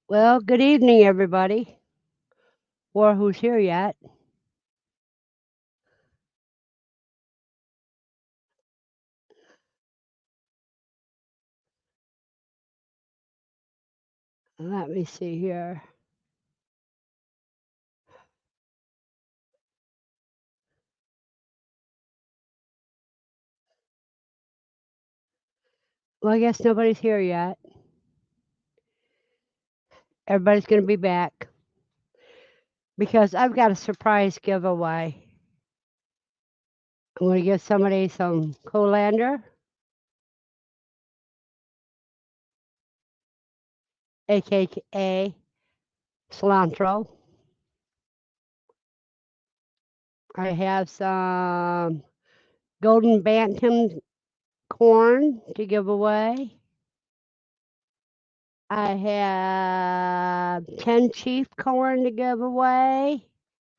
Well, good evening, everybody, or who's here yet. Let me see here. Well, I guess nobody's here yet. Everybody's going to be back because I've got a surprise giveaway. I'm going to give somebody some colander, aka cilantro. I have some golden bantam corn to give away. I have 10 chief corn to give away.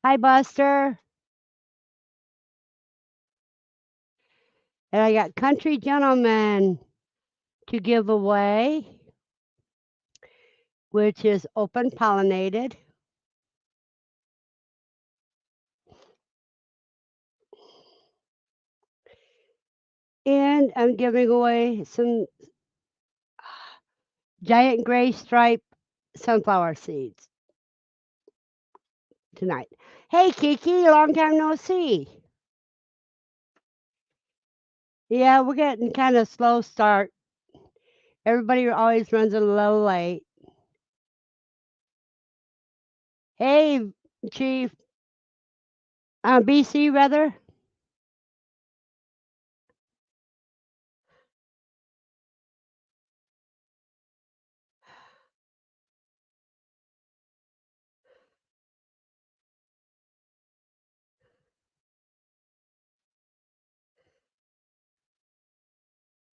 Hi, Buster. And I got country gentleman to give away, which is open pollinated. And I'm giving away some giant gray stripe sunflower seeds tonight. Hey, Kiki, long time no see. Yeah, we're getting kind of slow start. Everybody always runs a little late. Hey, Chief, BC rather.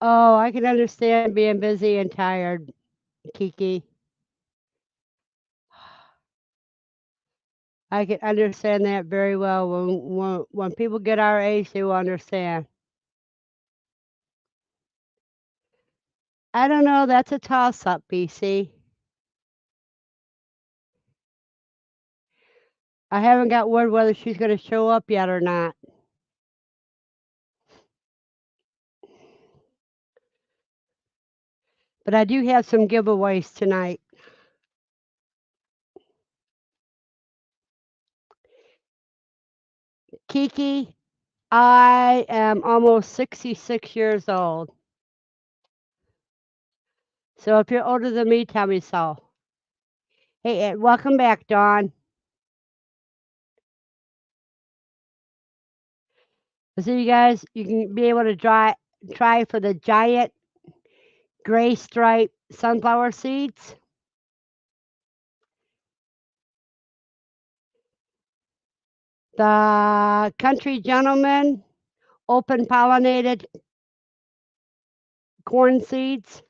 Oh, I can understand being busy and tired, Kiki. I can understand that very well. When people get our age, they will understand. I don't know. That's a toss up, BC. I haven't got word whether she's going to show up yet or not. But I do have some giveaways tonight. Kiki, I am almost 66 years old. So if you're older than me, tell me so. Hey, Ed, welcome back, Dawn. So you guys, you can be able to try for the giant gray stripe sunflower seeds. The country gentleman open pollinated corn seeds.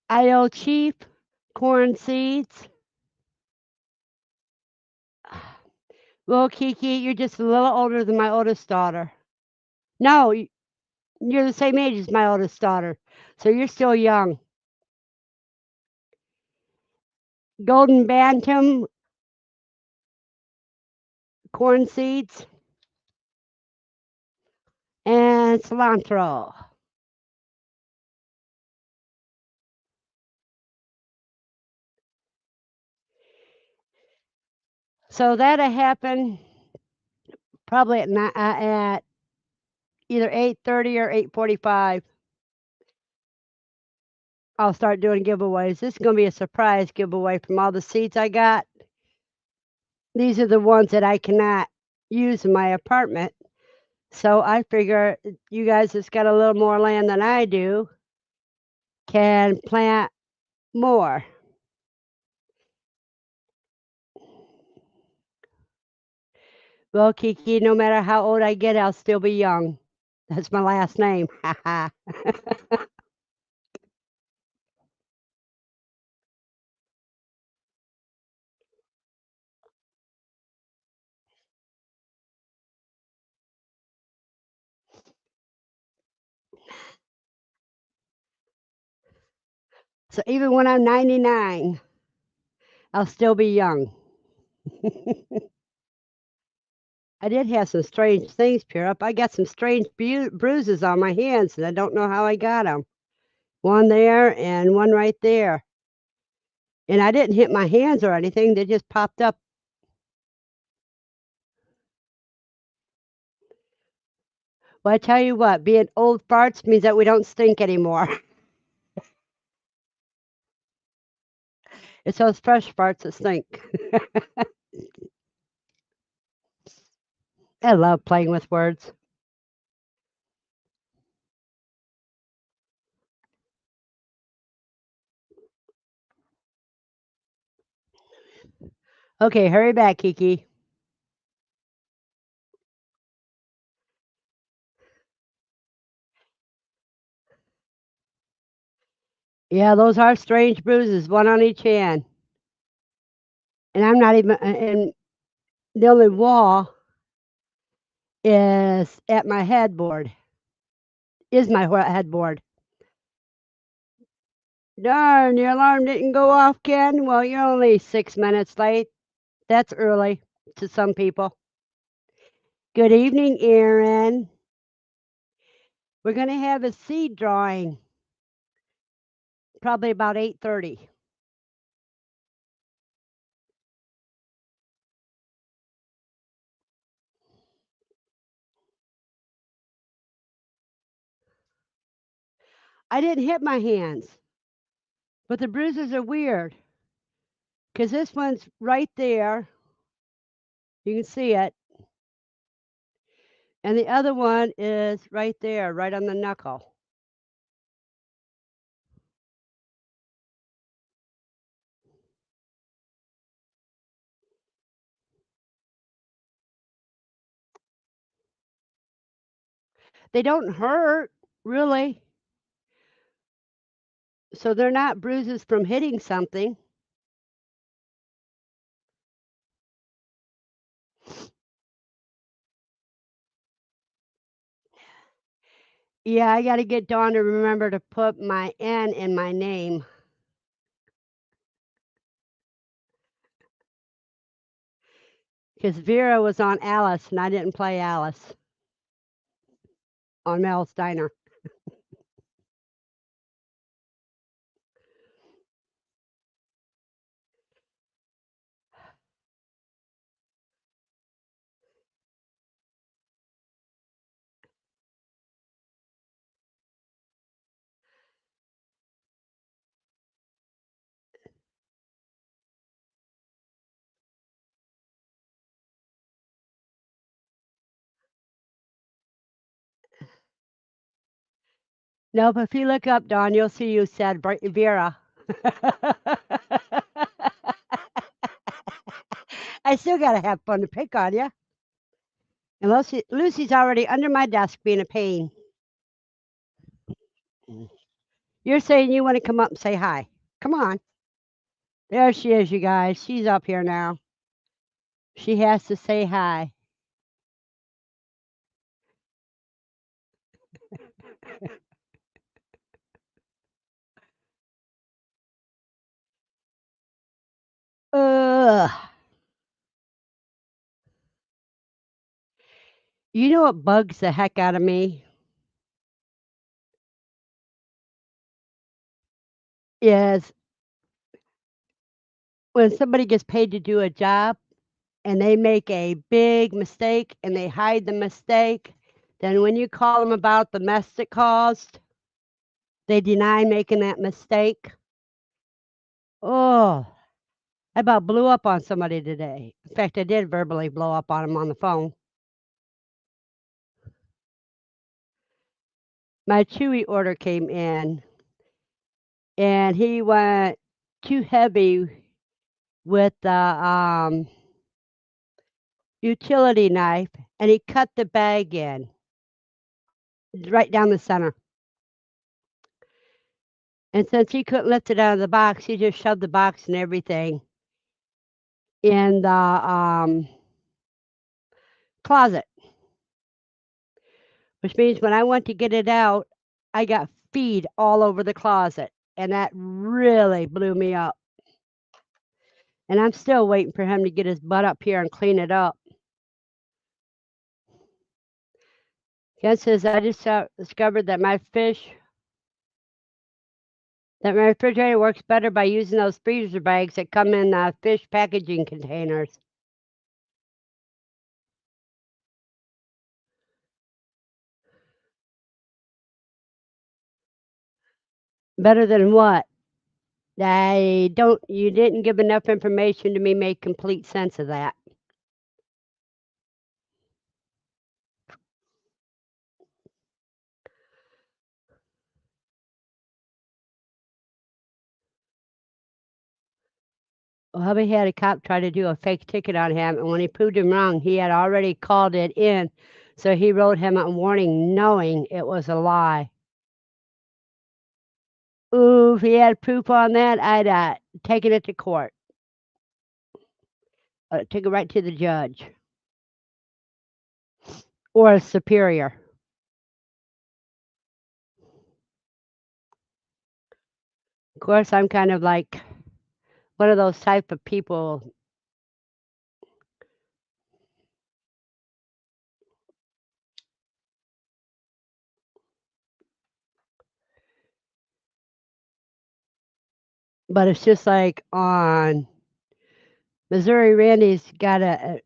Idaho Chief corn seeds. Well, Kiki, you're just a little older than my oldest daughter. No, you're the same age as my oldest daughter, so you're still young. Golden bantam corn seeds and cilantro. So that'll happen probably at either 8:30 or 8:45. I'll start doing giveaways. This is going to be a surprise giveaway from all the seeds I got. These are the ones that I cannot use in my apartment. So I figure you guys that's got a little more land than I do can plant more. Well, Kiki, no matter how old I get, I'll still be young. That's my last name. So even when I'm 99, I'll still be young. I did have some strange things appear up. I got some strange bruises on my hands, and I don't know how I got them. One there and one right there. And I didn't hit my hands or anything. They just popped up. Well, I tell you what, being old farts means that we don't stink anymore. It's those fresh farts that stink. I love playing with words. Okay, hurry back, Kiki. Yeah, those are strange bruises, one on each hand. And I'm not even, and the only wall is at my headboard, is my headboard. Darn, your alarm didn't go off, Ken. Well, you're only 6 minutes late. That's early to some people. Good evening, Erin. We're going to have a seed drawing probably about 8:30. I didn't hit my hands, but the bruises are weird because this one's right there. You can see it. And the other one is right there, right on the knuckle. They don't hurt, really. So they're not bruises from hitting something. Yeah, I got to get Dawn to remember to put my N in my name because Vera was on Alice and I didn't play Alice on Mel's Diner. Nope, if you look up, Dawn, you'll see you said Vera. I still got to have fun to pick on you. And Lucy's already under my desk being a pain. You're saying you want to come up and say hi. Come on. There she is, you guys. She's up here now. She has to say hi. Ugh. You know what bugs the heck out of me? Is when somebody gets paid to do a job and they make a big mistake and they hide the mistake, then when you call them about the mess it caused, they deny making that mistake. Oh, I about blew up on somebody today. In fact, I did verbally blow up on him on the phone. My Chewy order came in and he went too heavy with the utility knife and he cut the bag in right down the center. And since he couldn't lift it out of the box, he just shoved the box and everything in the closet, which means when I went to get it out, I got feed all over the closet. and that really blew me up. And I'm still waiting for him to get his butt up here and clean it up. Ken says, I just discovered that my refrigerator works better by using those freezer bags that come in fish packaging containers. Better than what? You didn't give enough information to me make complete sense of that. Well, hubby had a cop try to do a fake ticket on him, and when he proved him wrong, he had already called it in, so he wrote him a warning knowing it was a lie. Ooh, if he had proof on that, I'd taken it to court. Take it right to the judge or a superior. Of course, I'm kind of like one of those type of people. But it's just like on Missouri Randy's got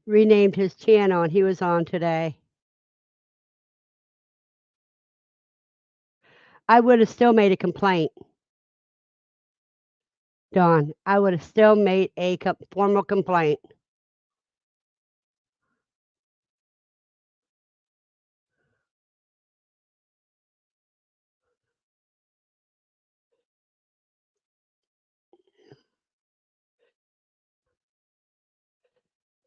renamed his channel, and he was on today. I would have still made a complaint, Dawn. I would have still made a formal complaint.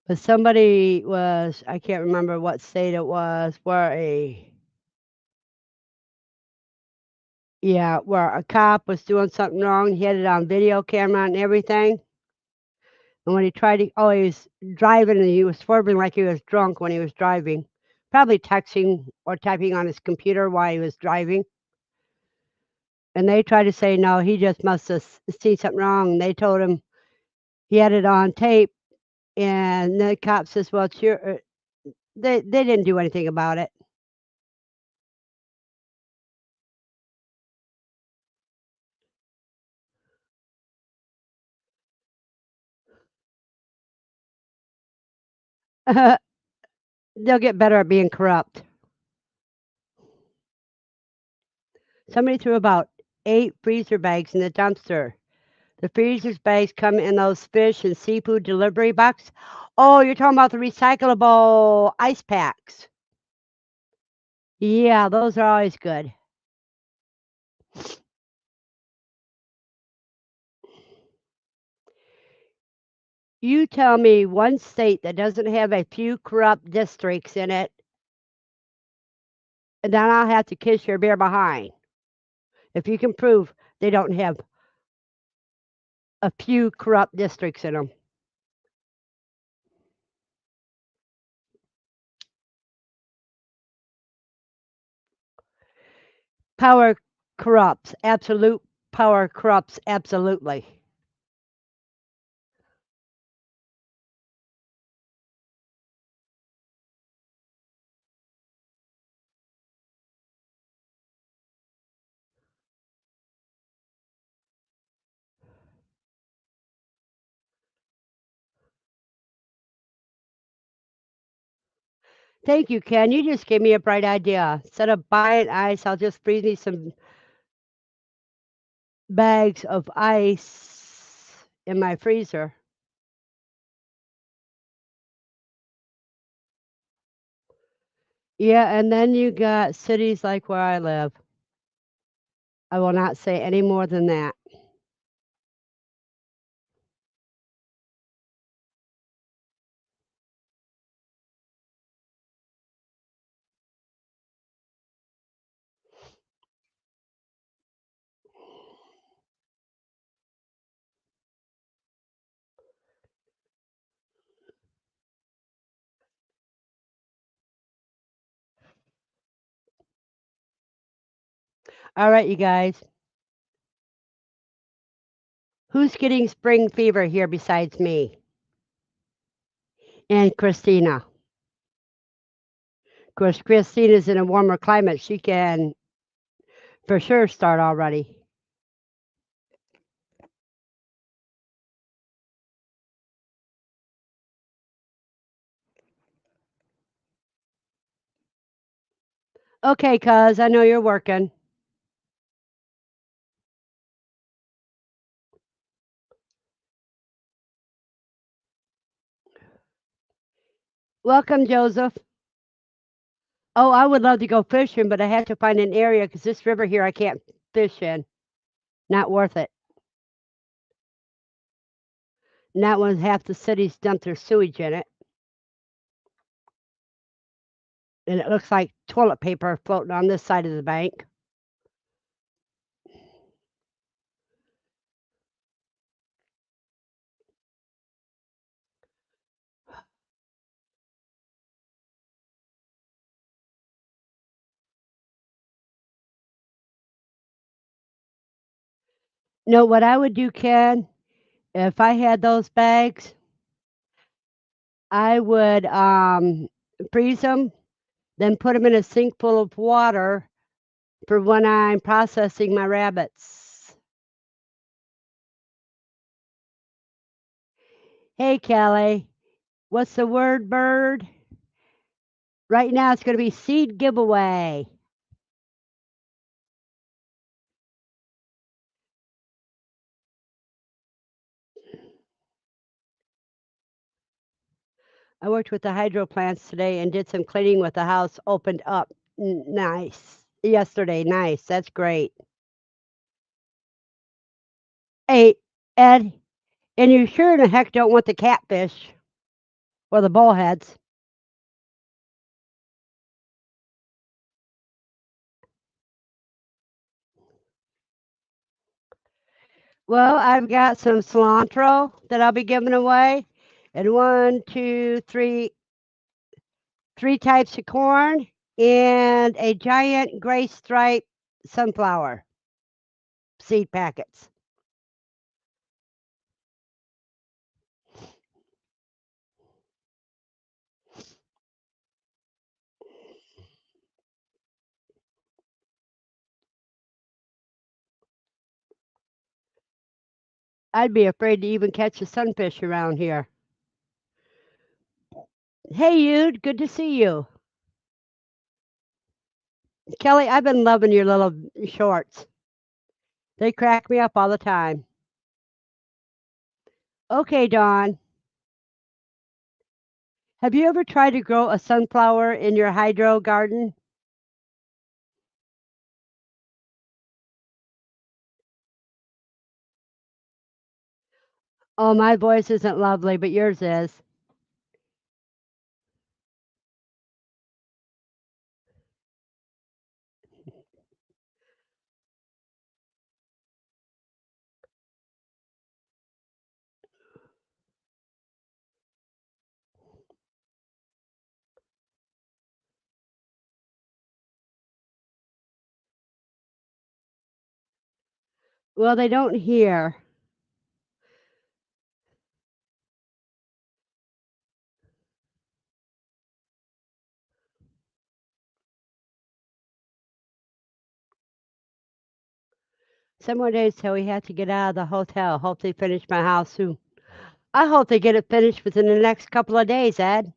But somebody was, I can't remember what state it was, where a cop was doing something wrong. He had it on video camera and everything. And when he tried to, oh, he was driving and he was swerving like he was drunk when he was driving, probably texting or typing on his computer while he was driving. And they tried to say, no, he just must have seen something wrong. And they told him he had it on tape. And the cop says, well, it's your, they didn't do anything about it. They'll get better at being corrupt. Somebody threw about 8 freezer bags in the dumpster. The freezer bags come in those fish and seafood delivery box. Oh, you're talking about the recyclable ice packs. Yeah, those are always good. You tell me one state that doesn't have a few corrupt districts in it, and then I'll have to kiss your bear behind. If you can prove they don't have a few corrupt districts in them. Power corrupts. Absolute power corrupts absolutely. Thank you, Ken. You just gave me a bright idea. Instead of buying ice, I'll just freeze me some bags of ice in my freezer. Yeah, and then you got cities like where I live. I will not say any more than that. All right, you guys. Who's getting spring fever here besides me and Christina? Of course, Christina's in a warmer climate. She can for sure start already. Okay, cuz I know you're working. Welcome, Joseph. Oh, I would love to go fishing, but I have to find an area because this river here I can't fish in. Not worth it. And that one, half the city's dumped their sewage in it, and it looks like toilet paper floating on this side of the bank. No, what I would do, Ken, if I had those bags, I would freeze them, then put them in a sink full of water for when I'm processing my rabbits. Hey, Kelly, what's the word, bird? Right now, it's going to be seed giveaway. I worked with the hydro plants today and did some cleaning with the house. Opened up. Nice. Yesterday. Nice. That's great. Hey, Ed, and you sure in the heck don't want the catfish or the bullheads? Well, I've got some cilantro that I'll be giving away, and one, two, three types of corn, and a giant gray stripe sunflower seed packets. I'd be afraid to even catch a sunfish around here. Hey, you, good to see you. Kelly, I've been loving your little shorts. They crack me up all the time. Okay, Dawn, have you ever tried to grow a sunflower in your hydro garden? Oh, my voice isn't lovely, but yours is. Well, they don't hear. Some more days till we have to get out of the hotel. Hope they finish my house soon. I hope they get it finished within the next couple of days, Ed.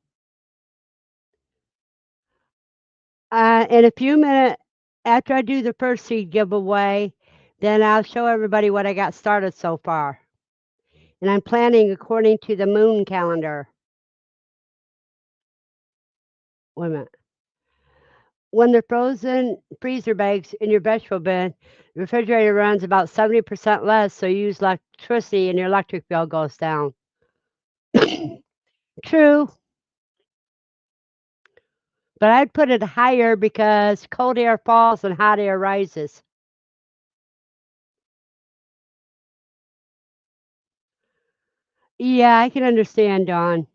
In a few minutes, after I do the first seed giveaway, then I'll show everybody what I got started so far. And I'm planning according to the moon calendar. Wait a minute. When they're frozen freezer bags in your vegetable bin, the refrigerator runs about 70% less, so you use electricity and your electric bill goes down. True, but I'd put it higher because cold air falls and hot air rises. Yeah, I can understand, Dawn.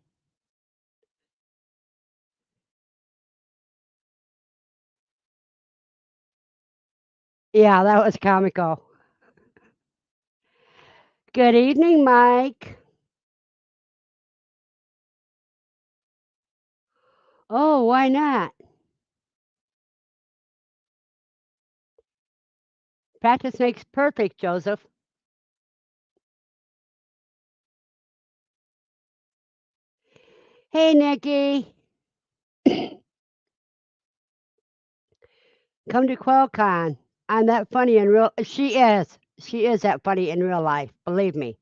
Yeah, that was comical. Good evening, Mike. Oh, why not? Practice makes perfect, Joseph. Hey, Nikki. Come to QuailCon. I'm that funny in real. She is. She is that funny in real life. Believe me.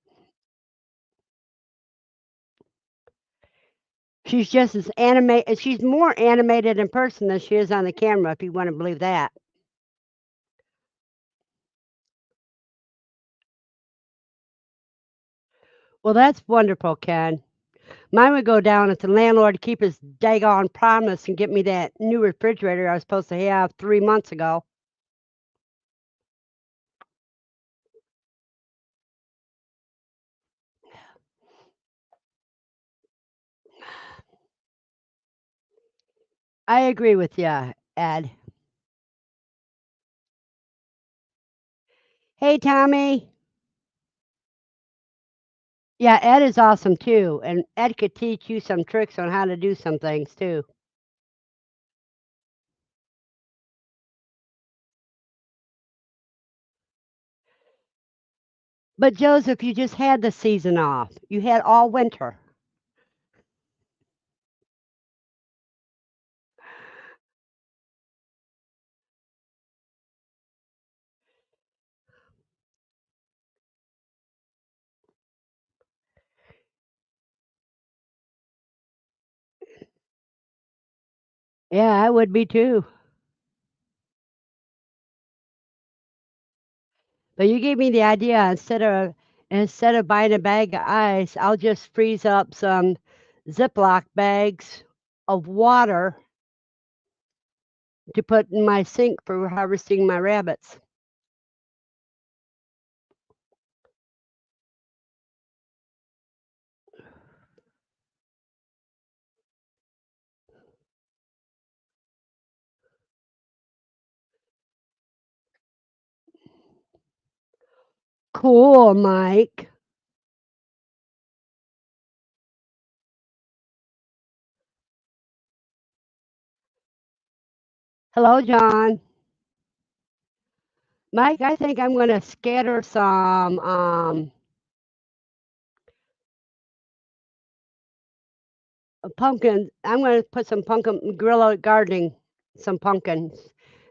She's just as animated. She's more animated in person than she is on the camera. If you want to believe that. Well, that's wonderful, Ken. Mine would go down if the landlord keep his daggone promise and get me that new refrigerator I was supposed to have 3 months ago. I agree with you, Ed. Hey, Tommy. Yeah, Ed is awesome too, and Ed could teach you some tricks on how to do some things too. But Joseph, you just had the season off. You had all winter. Yeah, I would be too. But you gave me the idea instead of buying a bag of ice, I'll just freeze up some Ziploc bags of water to put in my sink for harvesting my rabbits. Cool, Mike. Hello, John. Mike, I think I'm going to scatter some pumpkins. I'm going to put some pumpkin guerrilla gardening, some pumpkins,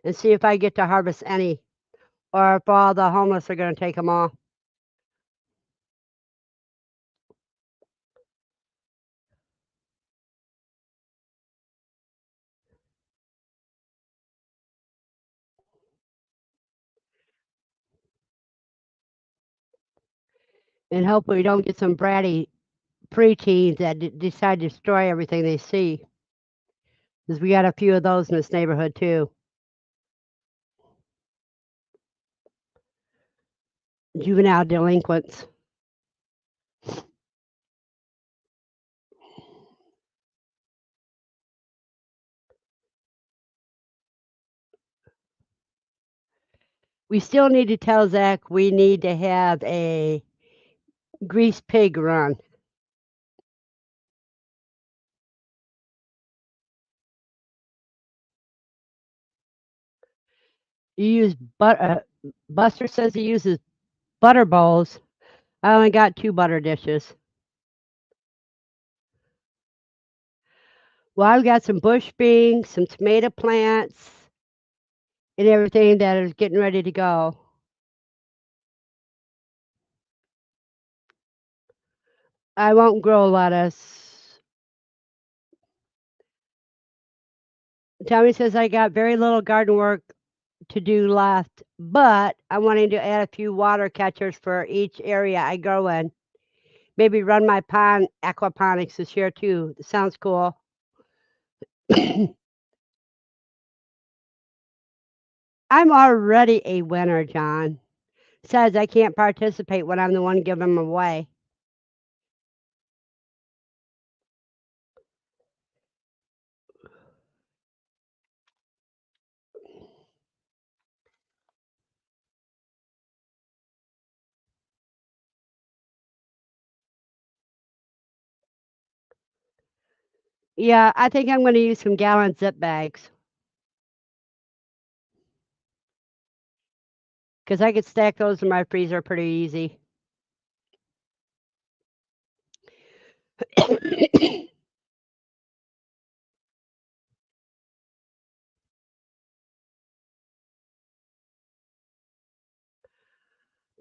and see if I get to harvest any, or if all the homeless are going to take them all. And hopefully, we don't get some bratty preteens that decide to destroy everything they see. Because we got a few of those in this neighborhood too. Juvenile delinquents. We still need to tell Zach we need to have a grease pig run. You use Buster says he uses butter bowls. I only got 2 butter dishes. Well, I've got some bush beans, some tomato plants, and everything that is getting ready to go. I won't grow lettuce. Tommy says I got very little garden work to do left, but I'm wanting to add a few water catchers for each area I grow in. Maybe run my pond aquaponics this year too. Sounds cool. I'm already a winner, John. Says I can't participate when I'm the one giving them away. Yeah, I think I'm gonna use some gallon zip bags because I could stack those in my freezer pretty easy.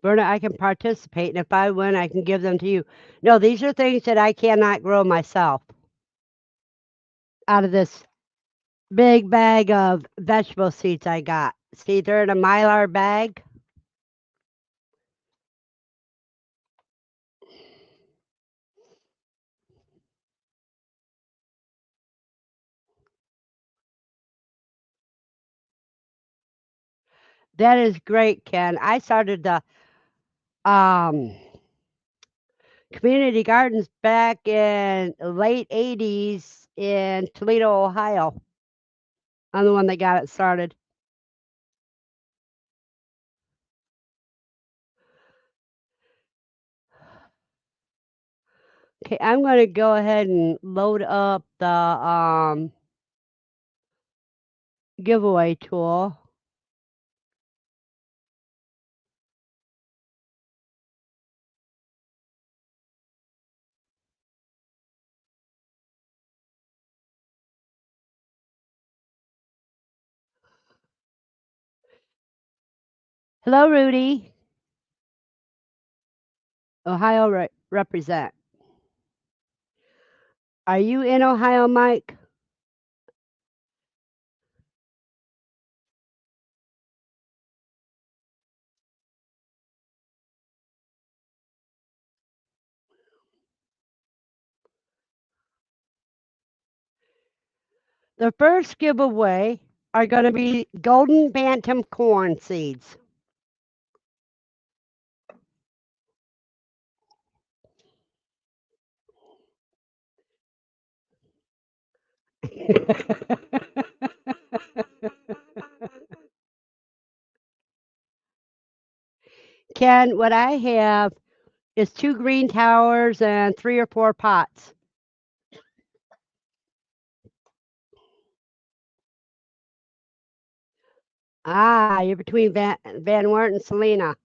Verna, I can participate, and if I win, I can give them to you. No, these are things that I cannot grow myself out of this big bag of vegetable seeds I got. See, they're in a Mylar bag. That is great, Ken. I started the um, community gardens back in late 80s in Toledo, Ohio. I'm the one that got it started. Okay, I'm going to go ahead and load up the giveaway tool. Hello, Rudy. Ohio represent. Are you in Ohio, Mike? The first giveaway are going to be golden bantam corn seeds. Ken, what I have is 2 green towers and 3 or 4 pots. Ah, you're between Van Wert and Selena.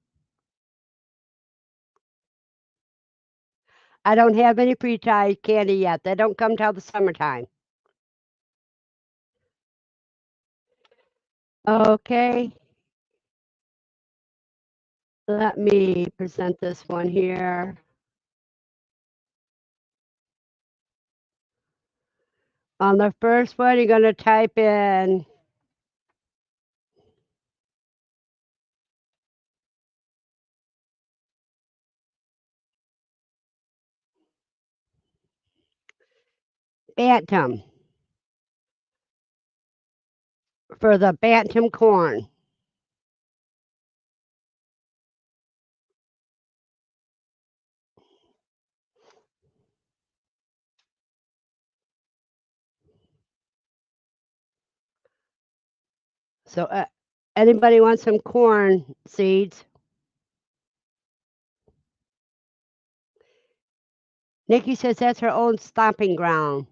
I don't have any pre-tied candy yet. They don't come till the summertime. Okay, let me present this one here. On the first one, you're going to type in bantam for the bantam corn. So, anybody want some corn seeds? Nikki says that's her own stomping ground.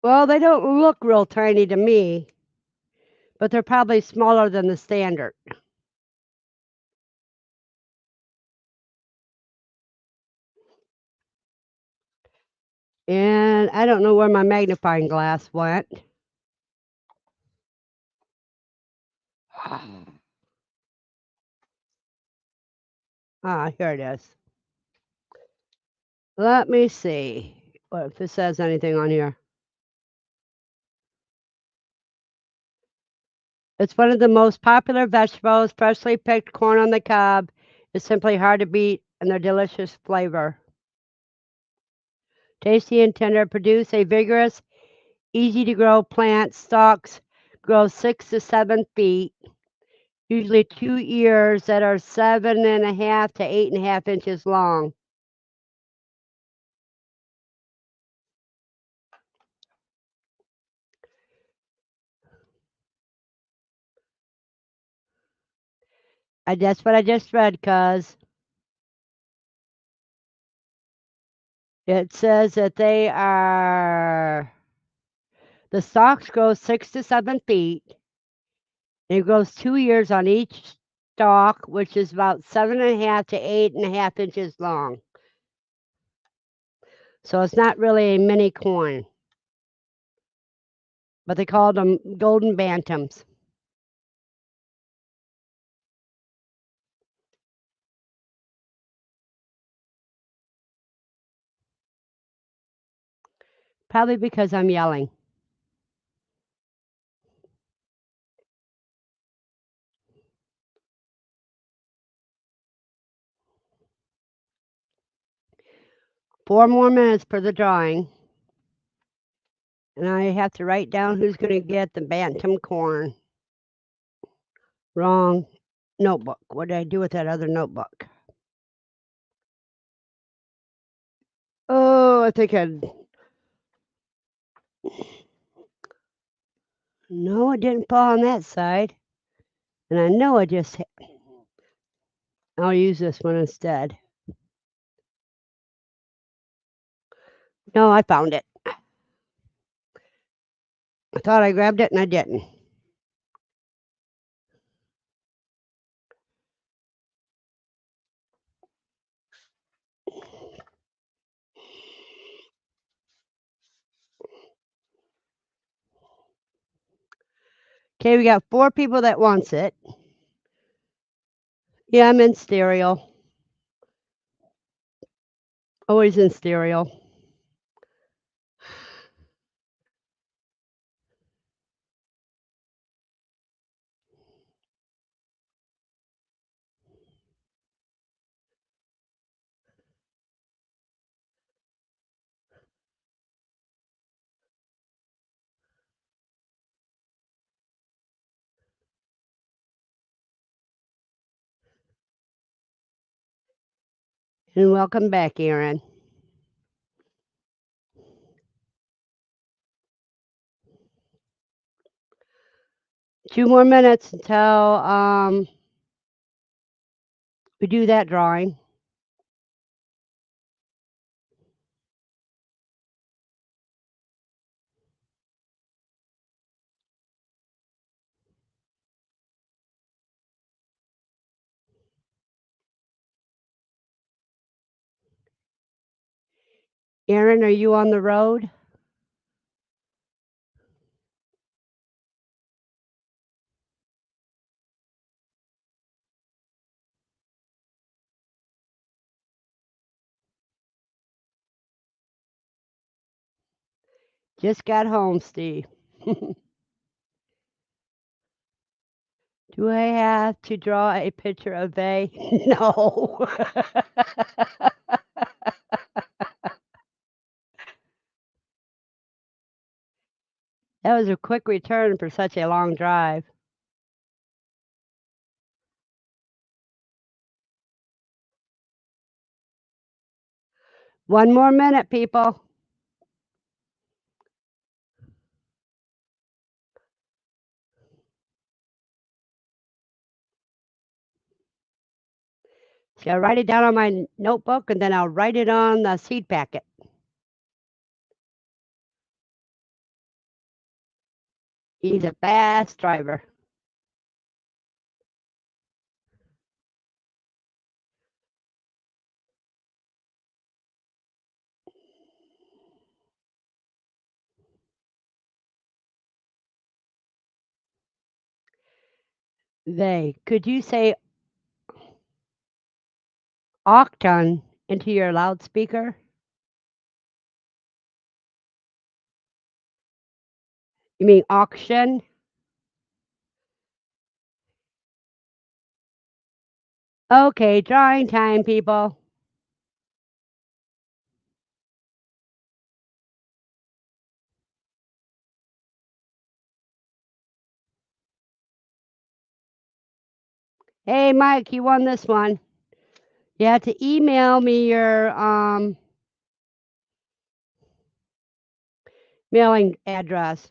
Well, they don't look real tiny to me, but they're probably smaller than the standard. And I don't know where my magnifying glass went. Ah, here it is. Let me see what if this says anything on here. It's one of the most popular vegetables. Freshly picked corn on the cob is simply hard to beat, and their delicious flavor. Tasty and tender, produce a vigorous, easy to grow plant. Stalks grow 6 to 7 feet. Usually 2 ears that are 7.5 to 8.5 inches long. That's what I just read, cuz it says that the stalks grow 6 to 7 feet. And it grows 2 ears on each stalk, which is about 7.5 to 8.5 inches long. So it's not really a mini corn, but they called them golden bantams. Probably because I'm yelling. Four more minutes for the drawing. And I have to write down who's going to get the bantam corn. Wrong notebook. What did I do with that other notebook? Oh, I think no, it didn't fall on that side. And I know I'll use this one instead. No, I found it. I thought I grabbed it and I didn't. Okay, we got 4 people that wants it. Yeah, I'm in stereo. Always in stereo. And welcome back, Aaron. Two more minutes until we do that drawing. Aaron, are you on the road? Just got home, Steve. Do I have to draw a picture of Vay? No. That was a quick return for such a long drive. One more minute, people. See, I write it down on my notebook and then I'll write it on the seed packet. He's a fast driver. Could you say octon into your loudspeaker? You mean auction? Okay, drawing time, people. Hey, Mike, you won this one. You have to email me your mailing address.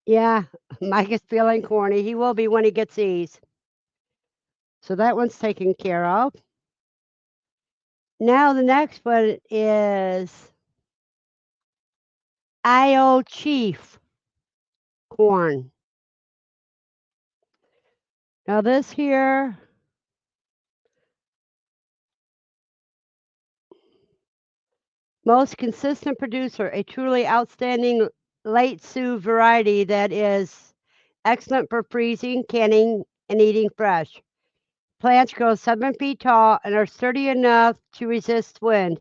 Yeah, Mike is feeling corny. He will be when he gets these. So that one's taken care of. Now the next one is IO Chief corn. Now this here, most consistent producer, a truly outstanding late Sioux variety that is excellent for freezing, canning, and eating fresh. Plants grow 7 feet tall and are sturdy enough to resist wind.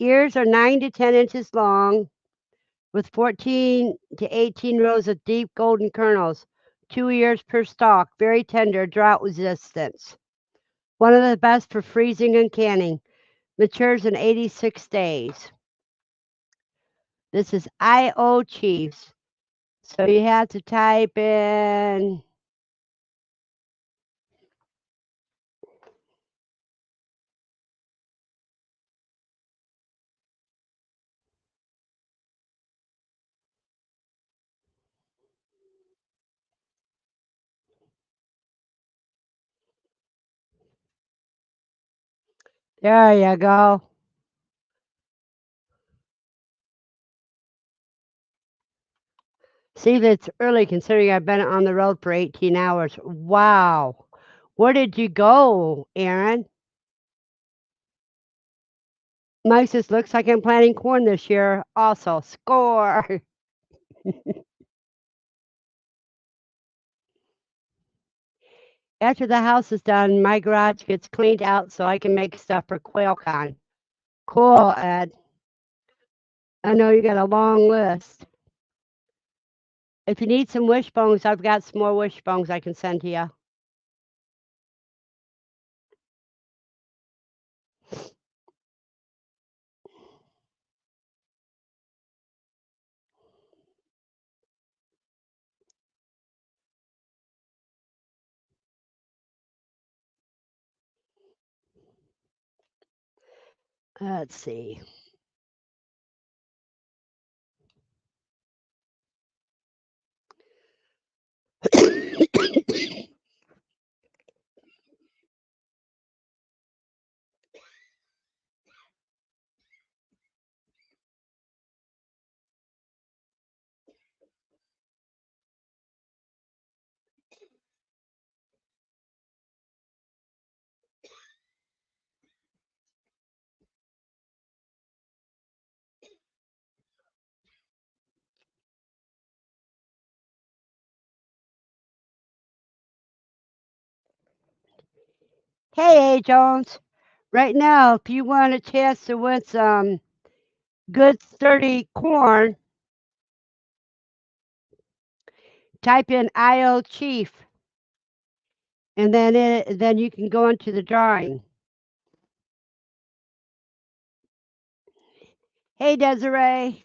Ears are 9 to 10 inches long with 14 to 18 rows of deep golden kernels, 2 ears per stalk, very tender, drought resistance. One of the best for freezing and canning. Matures in 86 days. This is IO Chiefs. So you have to type in there you go. See, that's early considering I've been on the road for 18 hours. Wow. Where did you go, Aaron? Mike says, looks like I'm planting corn this year. Also, score. After the house is done, my garage gets cleaned out so I can make stuff for QuailCon. Cool, Ed. I know you got a long list. If you need some wishbones, I've got some more wishbones I can send to you. Let's see. Hey, A. Jones. Right now, if you want a chance to win some good, sturdy corn, type in IO Chief, and then you can go into the drawing. Hey, Desiree.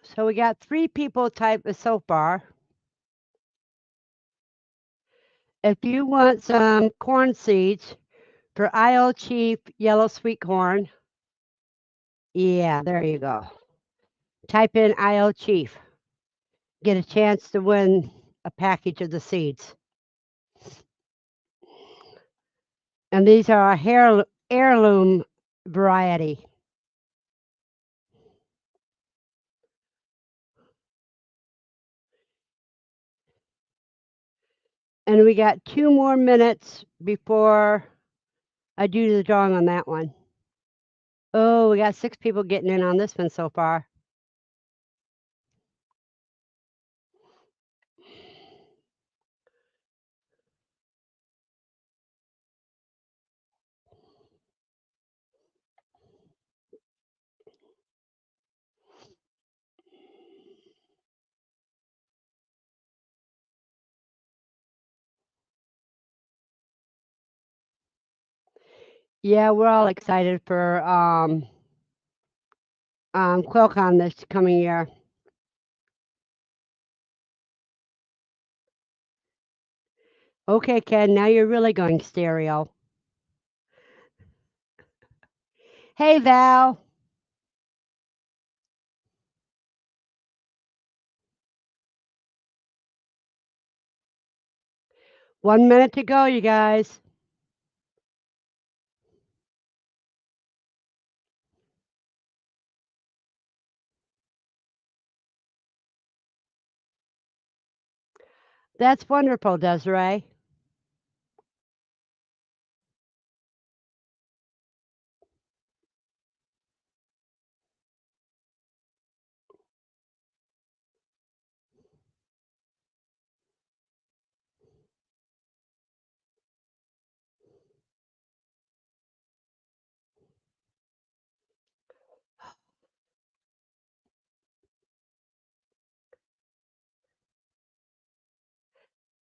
So we got 3 people type so far. If you want some corn seeds for IO Chief yellow sweet corn, yeah, there you go. Type in IO Chief. Get a chance to win a package of the seeds. And these are a heirloom variety. And we got 2 more minutes before I do the drawing on that one. Oh, we got 6 people getting in on this one so far. Yeah, we're all excited for QuilCon this coming year. Okay, Ken, now you're really going stereo. Hey, Val. 1 minute to go, you guys. That's wonderful, Desiree.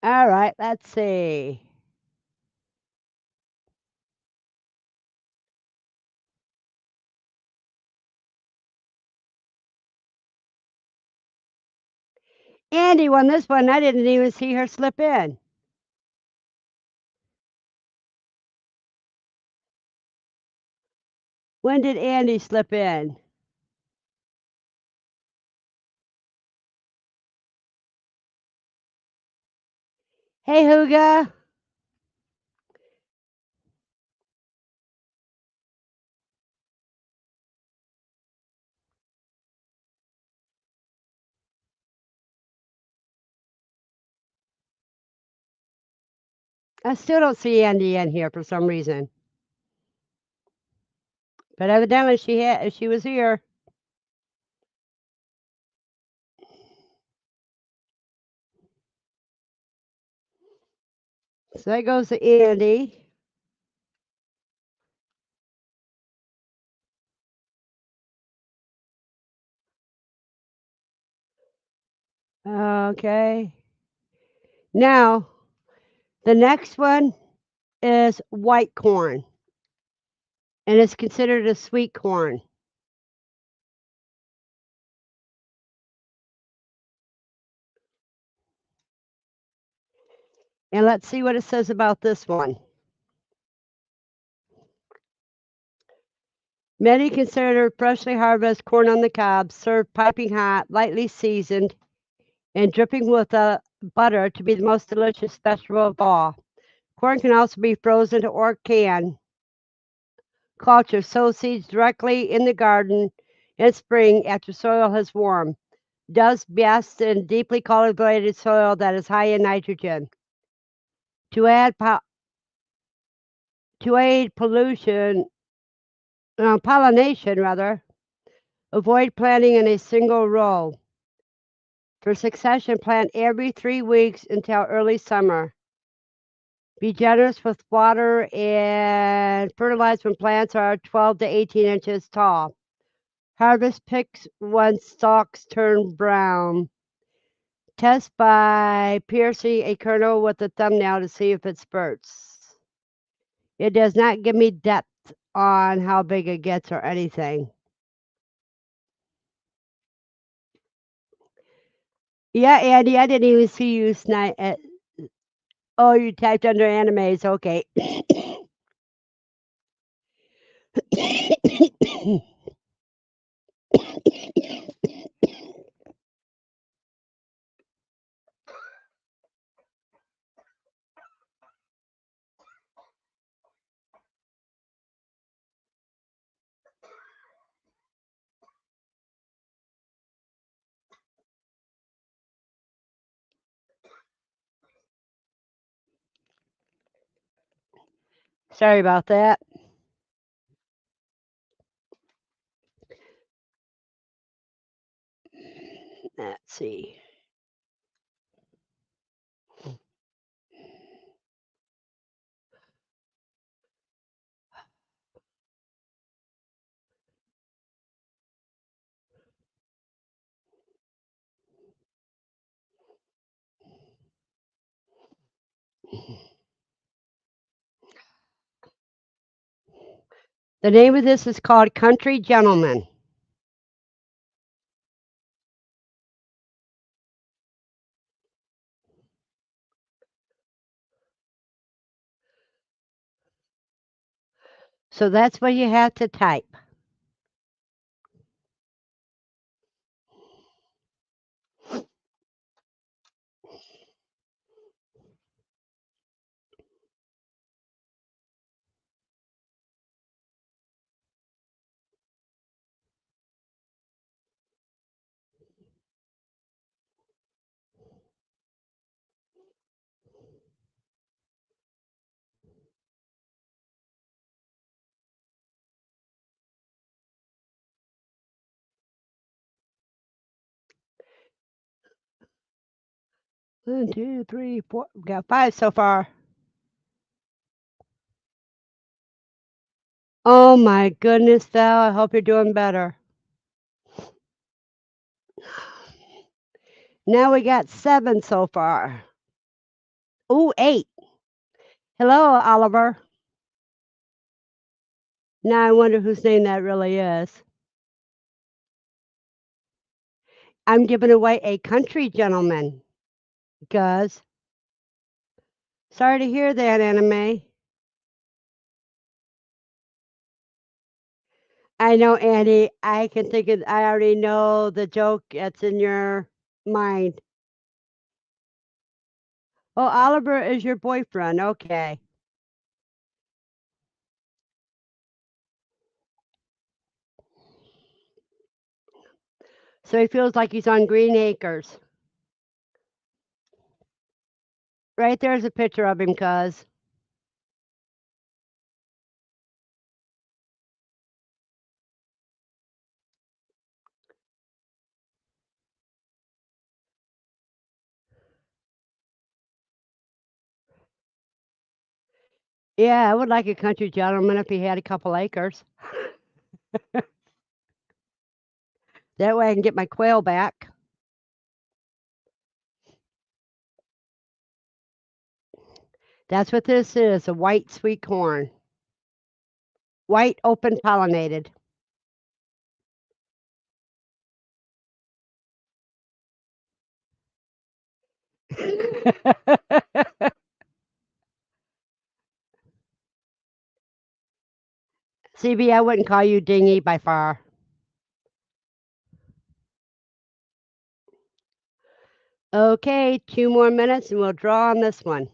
All right, let's see. Andy won this one. I didn't even see her slip in. When did Andy slip in? Hey, Huga. I still don't see Andy in here for some reason, but evidently she was here. So that goes to Andy. Okay. Now, the next one is white corn, and it's considered a sweet corn. And let's see what it says about this one. Many consider freshly harvested corn on the cob, served piping hot, lightly seasoned, and dripping with butter to be the most delicious vegetable of all. Corn can also be frozen or canned. Culture sow seeds directly in the garden in spring after soil has warmed. Does best in deeply cultivated soil that is high in nitrogen. To add to aid pollination rather, avoid planting in a single row. For succession, plant every 3 weeks until early summer. Be generous with water and fertilize when plants are 12 to 18 inches tall. Harvest picks when stalks turn brown. Test by piercing a kernel with a thumbnail to see if it spurts. It does not give me depth on how big it gets or anything. Yeah, Andy, I didn't even see you snipe. Oh, you typed under animes. Okay. Sorry about that. Let's see. The name of this is called Country Gentleman. So that's what you have to type. One, two, three, four. We got 5 so far. Oh my goodness, Val. I hope you're doing better. Now we got 7 so far. Ooh, 8. Hello, Oliver. Now I wonder whose name that really is. I'm giving away a country gentleman. Because, sorry to hear that, Anime. I know, Andy. I can think of, I already know the joke that's in your mind. Oh, Oliver is your boyfriend. Okay. So he feels like he's on Green Acres. Right there's a picture of him, cuz. Yeah, I would like a country gentleman if he had a couple acres. That way I can get my quail back. That's what this is, a white sweet corn. White open pollinated. CB, I wouldn't call you dingy by far. Okay, 2 more minutes and we'll draw on this one.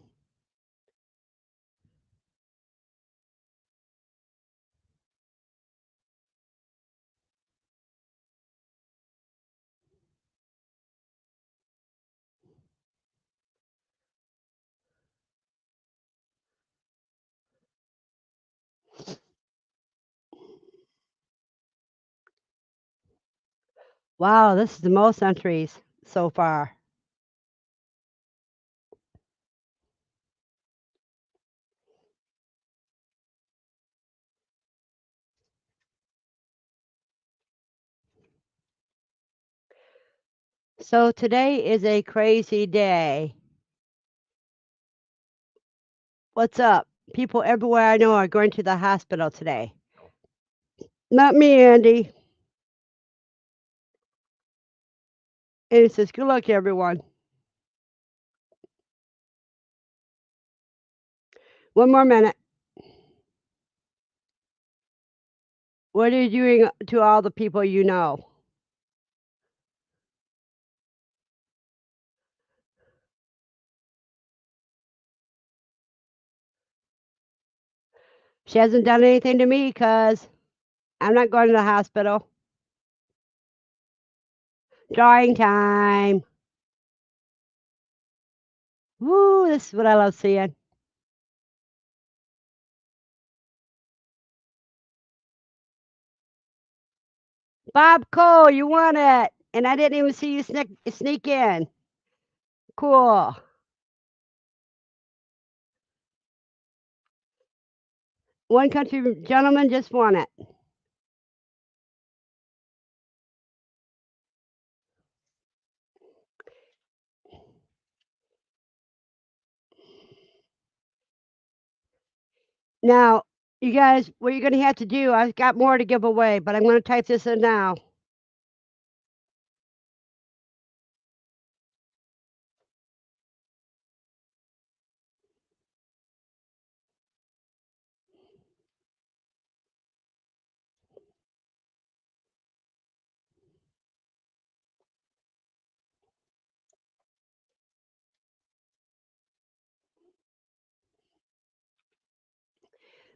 Wow, this is the most entries so far. So today is a crazy day. What's up? People everywhere I know are going to the hospital today. Not me, Andy. And he says, good luck, everyone. One more minute. What are you doing to all the people you know? She hasn't done anything to me because I'm not going to the hospital. Drawing time. Woo, this is what I love seeing. Bob Cole, you won it. and I didn't even see you sneak in. Cool. One country gentleman just won it. Now, you guys, what you're going to have to do, I've got more to give away, but I'm going to type this in now.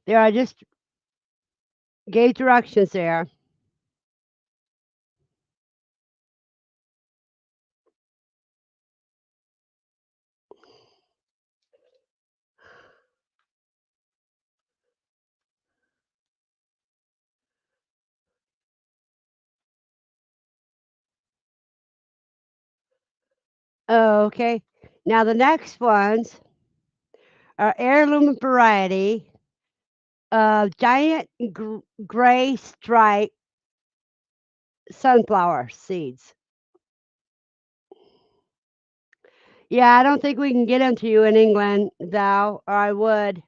There, I just gave directions there. Okay. Now, the next ones are heirloom variety of giant gray stripe sunflower seeds. Yeah, I don't think we can get them to you in England, thou, or I would.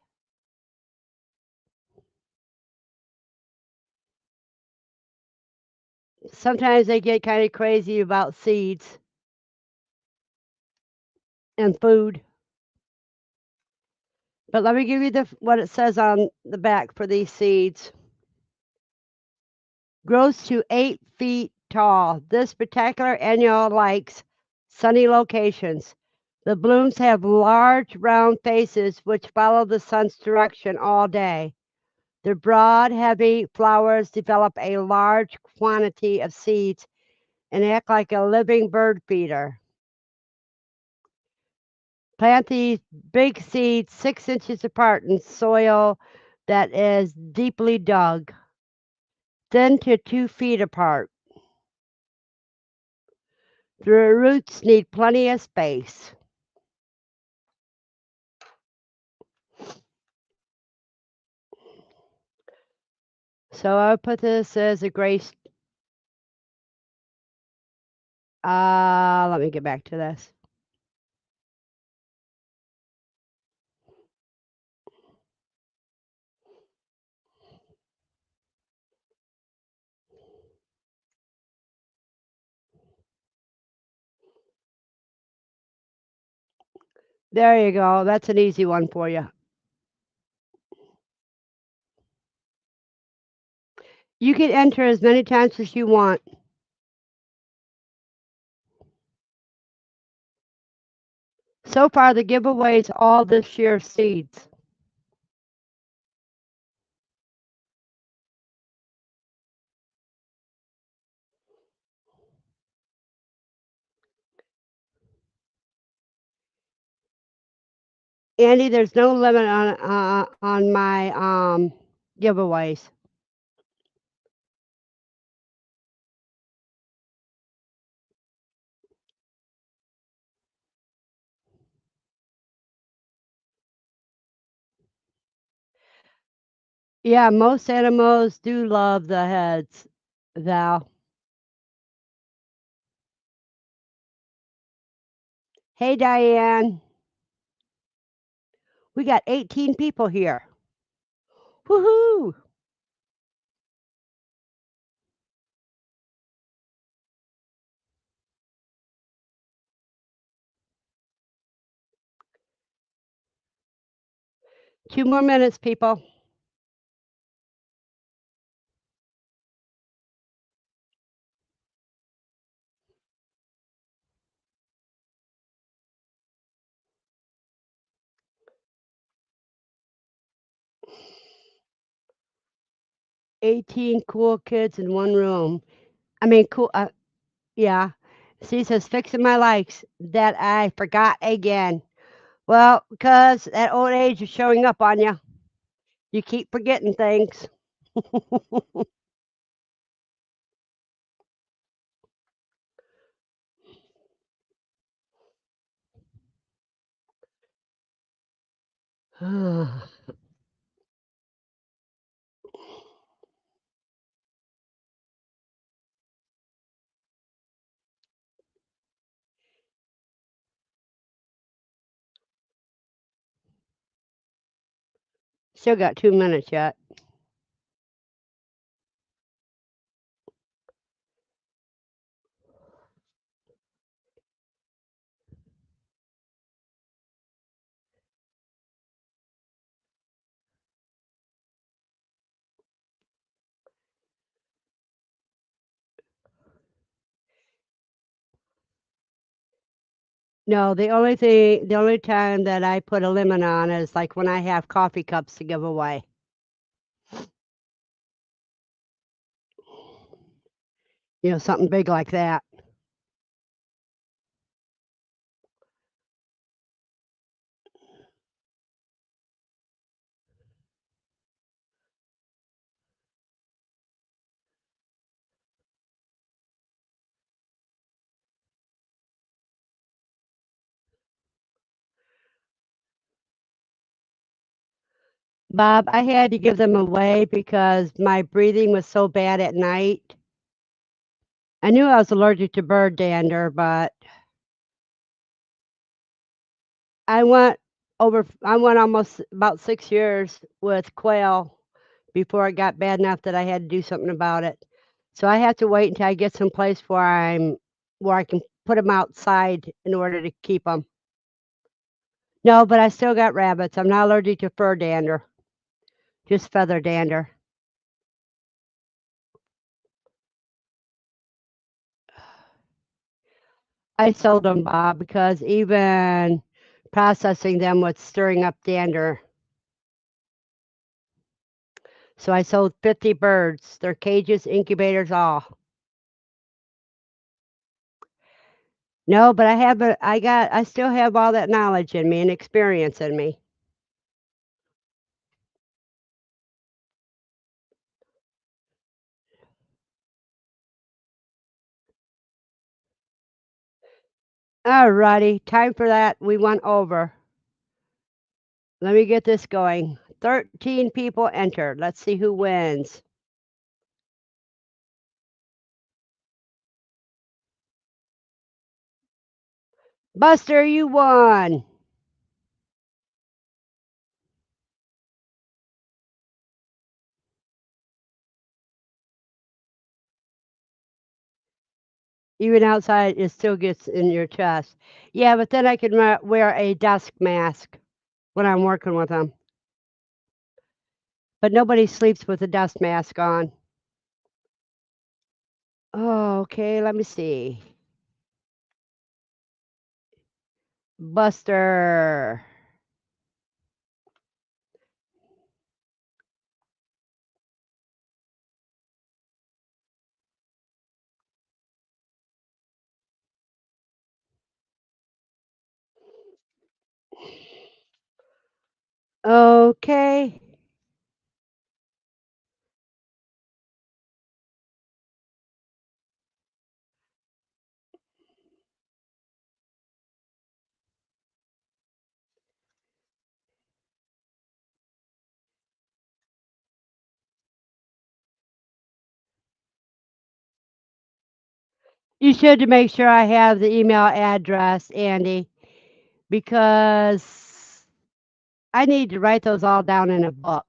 Sometimes they get kind of crazy about seeds and food. But let me give you what it says on the back for these seeds. Grows to 8 feet tall. This spectacular annual likes sunny locations. The blooms have large round faces which follow the sun's direction all day. Their broad, heavy flowers develop a large quantity of seeds and act like a living bird feeder. Plant these big seeds 6 inches apart in soil that is deeply dug, then to 2 feet apart. The roots need plenty of space. So I'll put this as a gray. Let me get back to this. There you go. That's an easy one for you. You can enter as many times as you want. So far, the giveaway is all this year's seeds. Andy, there's no limit on my giveaways. Yeah, most animals do love the heads, Val. Hey, Diane. We got 18 people here. Woohoo! 2 more minutes, people. "18 cool kids in one room." I mean, cool. Yeah. She says, "Fixing my likes." That I forgot again. Well, because that old age is showing up on you. You keep forgetting things. Still got 2 minutes yet. No, the only time that I put a limit on is, like, when I have coffee cups to give away. You know, something big like that. Bob, I had to give them away because my breathing was so bad at night. I knew I was allergic to bird dander, but I went almost about 6 years with quail before it got bad enough that I had to do something about it. So I have to wait until I get someplace where I can put them outside in order to keep them. No, but I still got rabbits. I'm not allergic to fur dander, just feather dander. I sold them, Bob, because even processing them was stirring up dander. So I sold 50 birds, their cages, incubators, all. No, but I still have all that knowledge in me and experience in me. All righty, time for that. We went over. Let me get this going. 13 people entered. Let's see who wins. Buster, you won. Even outside, it still gets in your chest. Yeah, but then I can wear a desk mask when I'm working with them. But nobody sleeps with a dust mask on. Oh, okay, let me see. Buster. Okay. You should to make sure I have the email address, Andy, because I need to write those all down in a book.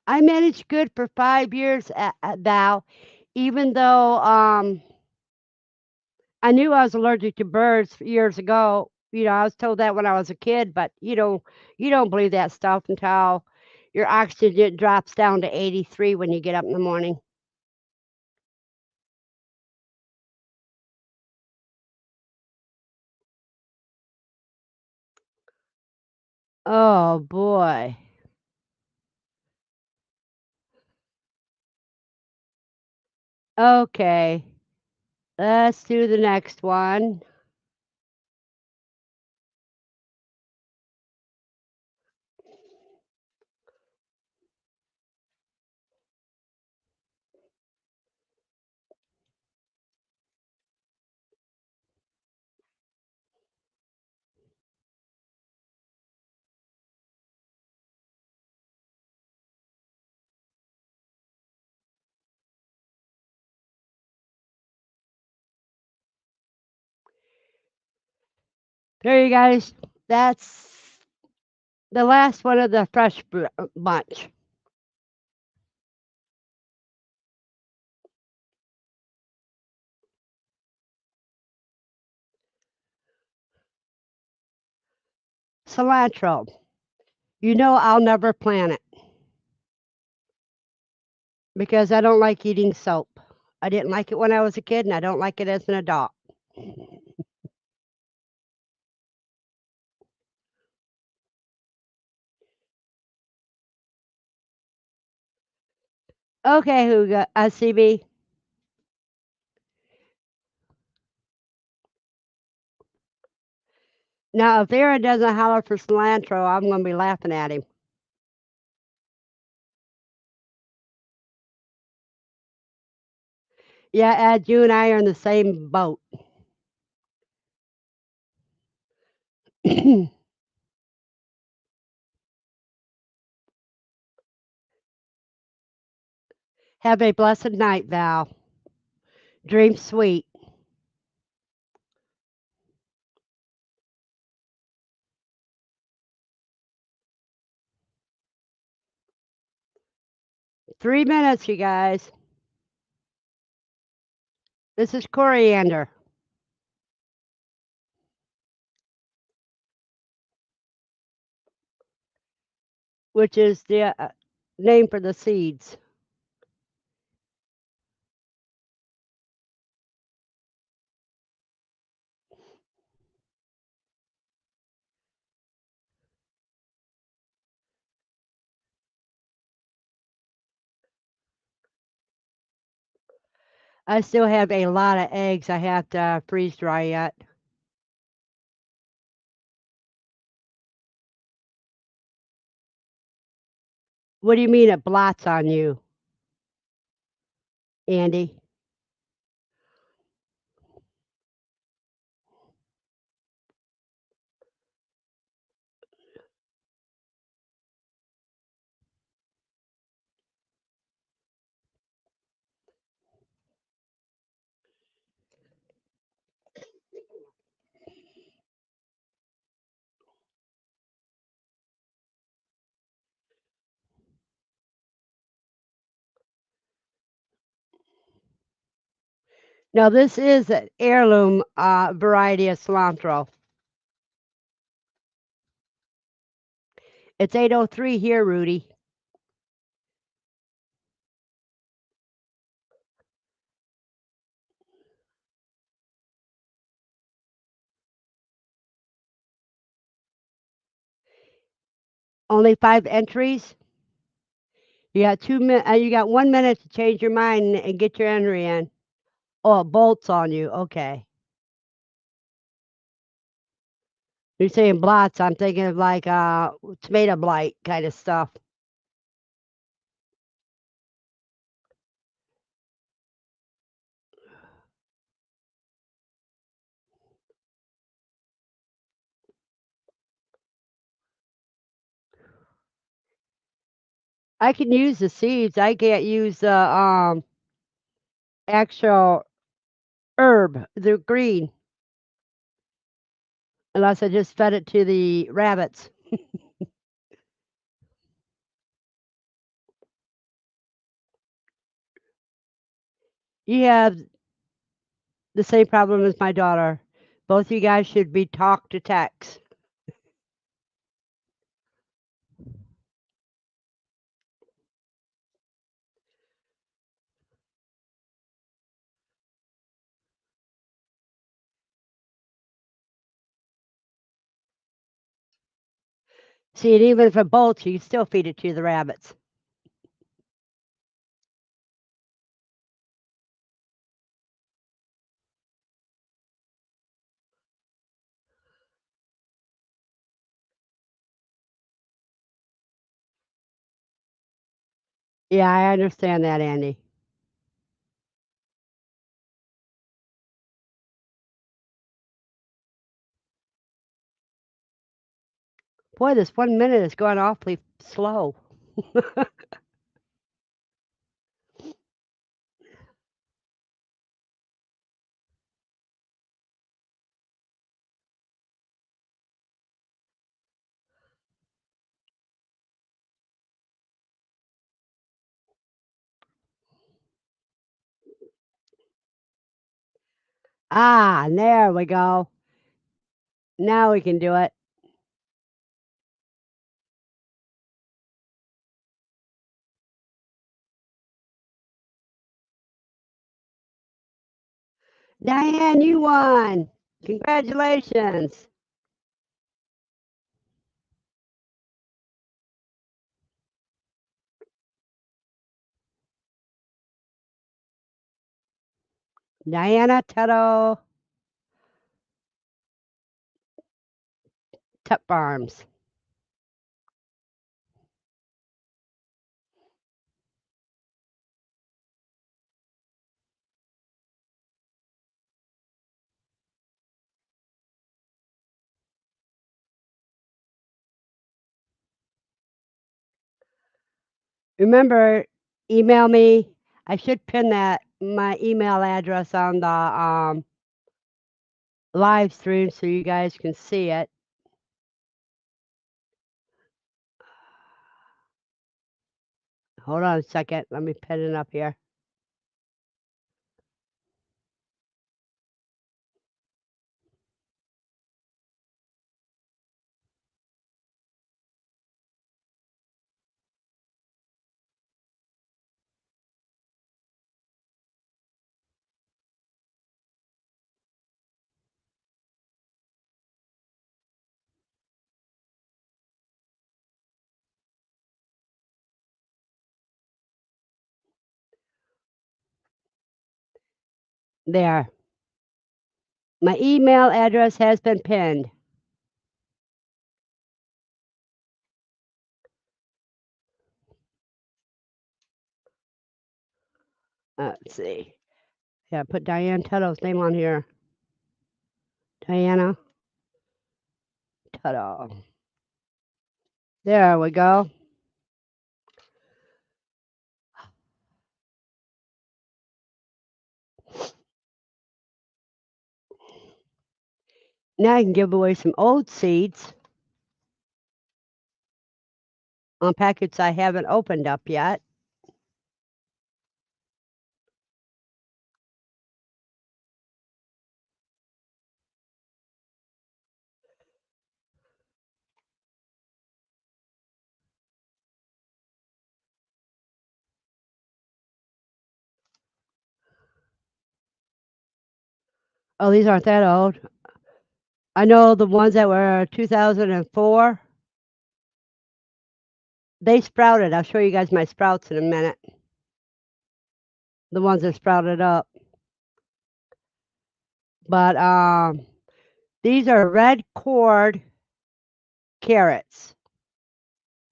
I managed good for 5 years now, even though I knew I was allergic to birds years ago. You know, I was told that when I was a kid, but you don't believe that stuff until your oxygen drops down to 83 when you get up in the morning. Oh boy. Okay, let's do the next one. There you guys. That's the last one of the fresh bunch. Cilantro. You know I'll never plant it because I don't like eating soap. I didn't like it when I was a kid, and I don't like it as an adult. Okay, Huga, CB. Now, if Aaron doesn't holler for cilantro, I'm going to be laughing at him. Yeah, Ed, you and I are in the same boat. Have a blessed night, Val. Dream sweet. 3 minutes, you guys. This is coriander, which is the name for the seeds. I still have a lot of eggs I have to freeze dry yet. What do you mean it blots on you, Andy? Now, this is an heirloom variety of cilantro. It's 8:03 here, Rudy. Only 5 entries. You got 2 minutes. You got 1 minute to change your mind and get your entry in. Oh, it bolts on you. Okay. You're saying blots. I'm thinking of like tomato blight kind of stuff. I can use the seeds. I can't use the actual herb, the green, unless I just fed it to the rabbits. You have the same problem as my daughter. Both you guys should be talk to text. See, and even if it bolts, you can still feed it to the rabbits. Yeah, I understand that, Andy. Boy, this 1 minute is going awfully slow. Ah, there we go. Now we can do it. Diane, you won. Congratulations. Diana Tuttle, Tut Farms. Remember, email me. I should pin that my email address on the live stream so you guys can see it. Hold on a second. Let me pin it up here. There. My email address has been pinned. Let's see. Yeah, put Diane Tuttle's name on here. Diana Tuttle. There we go. Now I can give away some old seeds on packets I haven't opened up yet. Oh, these aren't that old. I know the ones that were 2004, they sprouted. I'll show you guys my sprouts in a minute. The ones that sprouted up. But these are red cord carrots.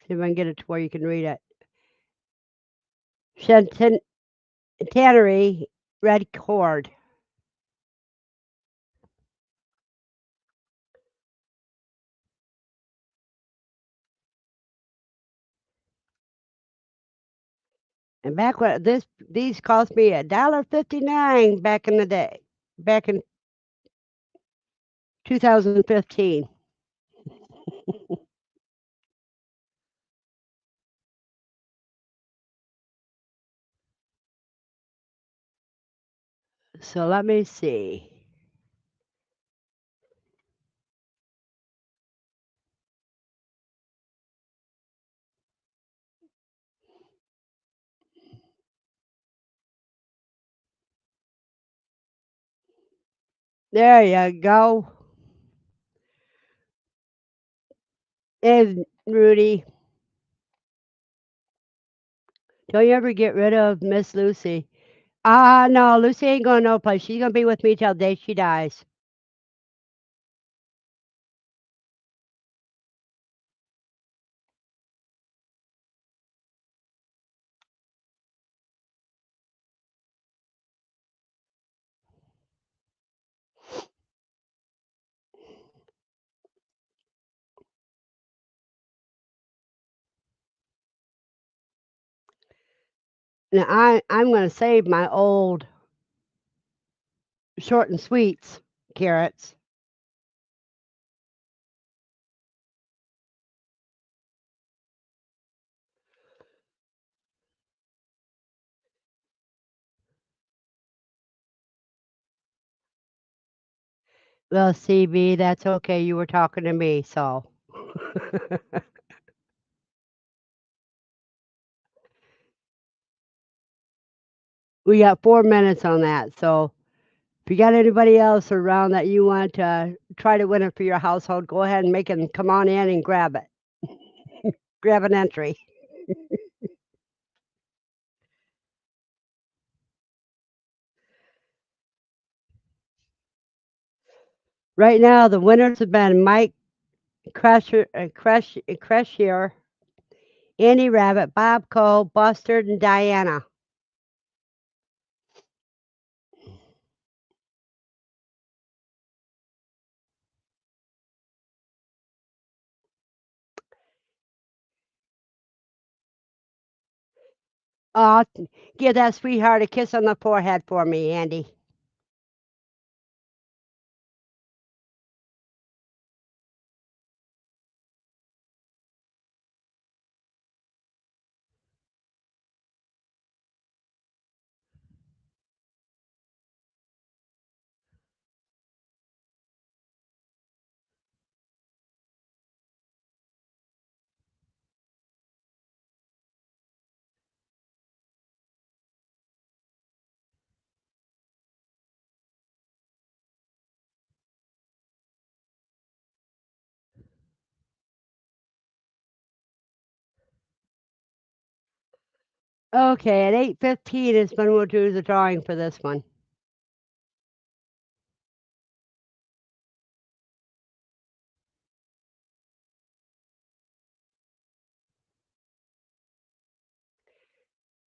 See if I can get it to where you can read it. Tannery red cord. And back when these cost me $1.59 back in the day, back in 2015. So let me see. There you go. And Rudy, don't you ever get rid of Miss Lucy? No, Lucy ain't going no place. She's gonna be with me till the day she dies. Now I'm gonna save my old short and sweets carrots. Well, CB, that's okay. You were talking to me, so we got 4 minutes on that. So if you got anybody else around that you want to try to win it for your household, go ahead and make them come on in and grab it. Grab an entry. Right now, the winners have been Mike Crushier, Andy Rabbit, Bob Cole, Bustard, and Diana. Oh, give that sweetheart a kiss on the forehead for me, Andy. Okay, at 8:15 is when we'll do the drawing for this one.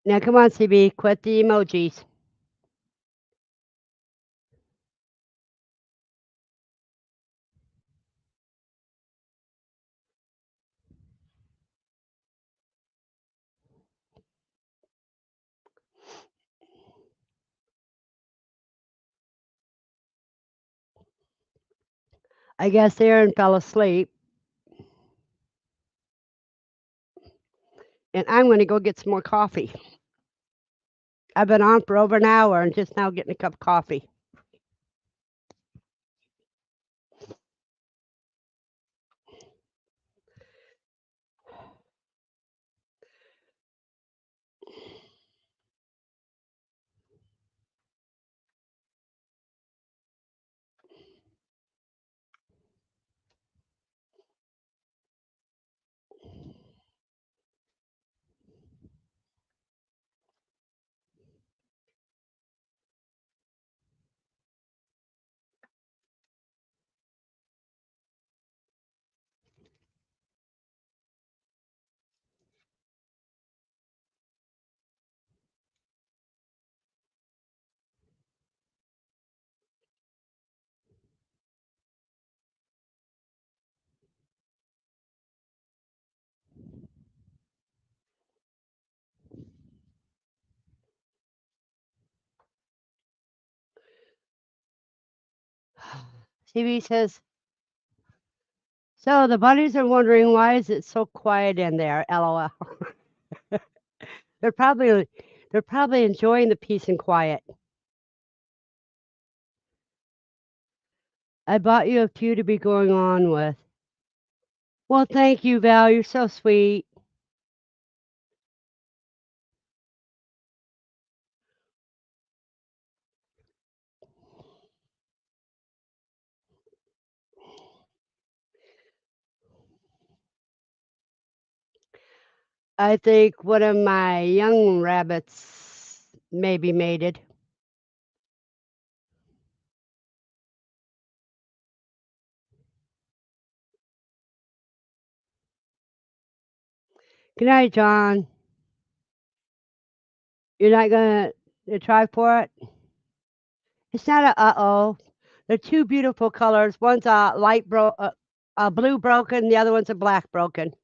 Now, come on, CB, quit the emojis. I guess Aaron fell asleep, and I'm going to go get some more coffee. I've been on for over an hour and just now getting a cup of coffee. CB says, so the bunnies are wondering why is it so quiet in there? LOL. They're probably they're probably enjoying the peace and quiet. I bought you a few to be going on with. Well, thank you, Val. You're so sweet. I think one of my young rabbits may be mated. Good night, John. You're not gonna try for it? It's not a uh-oh. They're two beautiful colors. One's a blue broken. The other one's a black broken.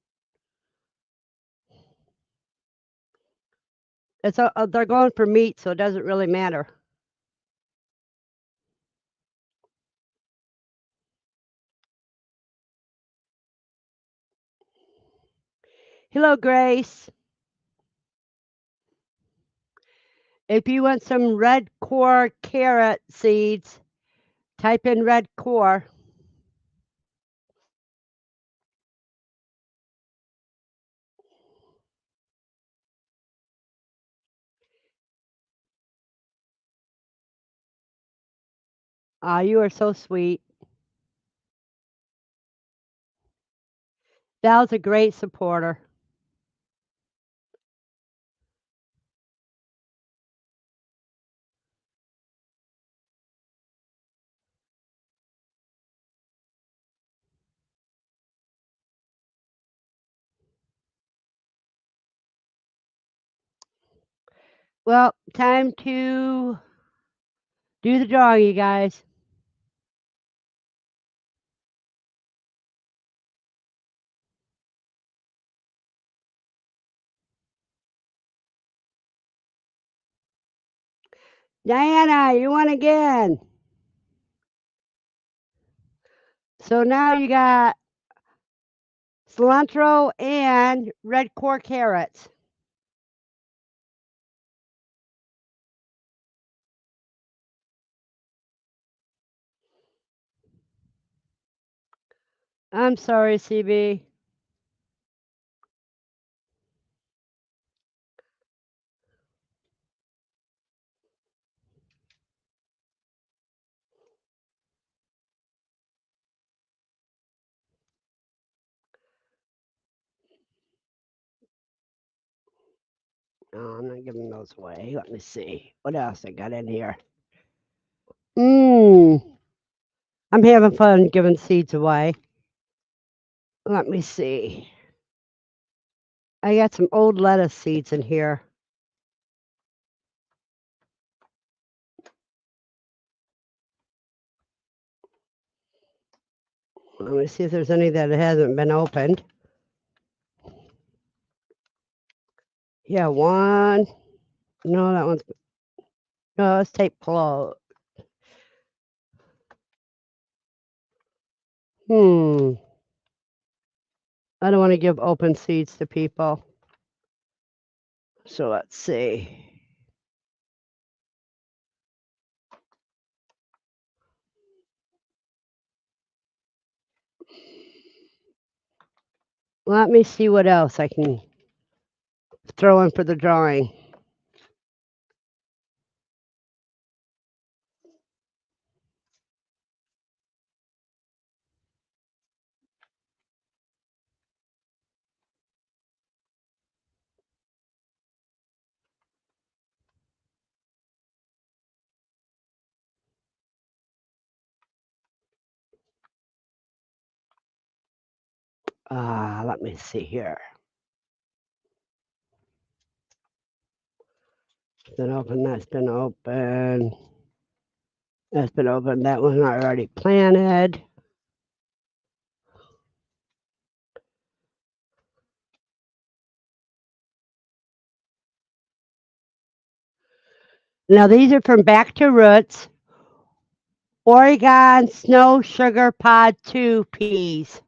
They're going for meat, so it doesn't really matter. Hello, Grace. If you want some red core carrot seeds, Type in red core. You are so sweet. Val's a great supporter. Well, time to do the drawing, you guys. Diana, you won again. So now you got cilantro and red core carrots. I'm sorry, CB. No, I'm not giving those away. Let me see. What else I got in here? Mmm. I'm having fun giving seeds away. Let me see. I got some old lettuce seeds in here. Let me see if there's any that hasn't been opened. Yeah, one. No, that one's. No, let's tape closed. I don't want to give open seeds to people. So let's see. Let me see what else I can throw in for the drawing. Let me see here. It's been open. That's been open. That's been open. That one I already planted. Now these are from Back to Roots, Oregon Snow Sugar Pod 2 peas.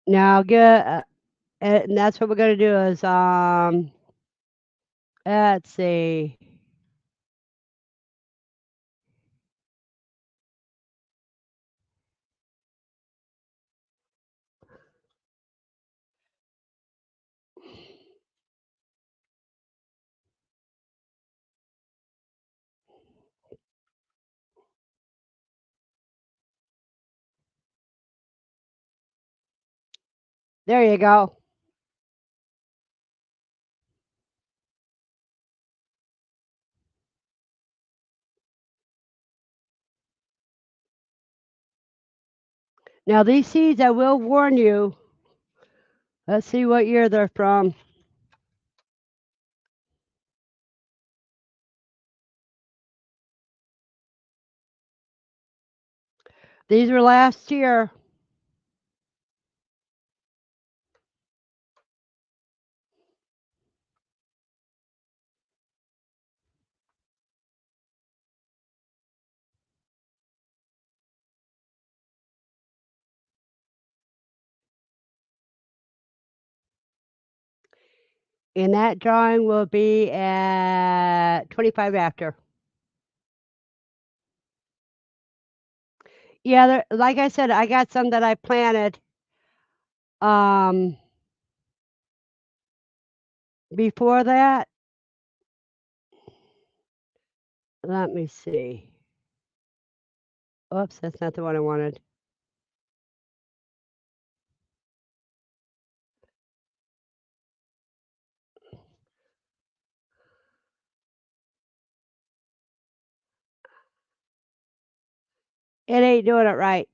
Now get, and that's what we're gonna do is let's see. There you go. Now these seeds, I will warn you. Let's see what year they're from. These were last year. And that drawing will be at 25 after. Yeah, like I said, I got some that I planted um, before that. Let me see. Oops, that's not the one I wanted. It ain't doing it right.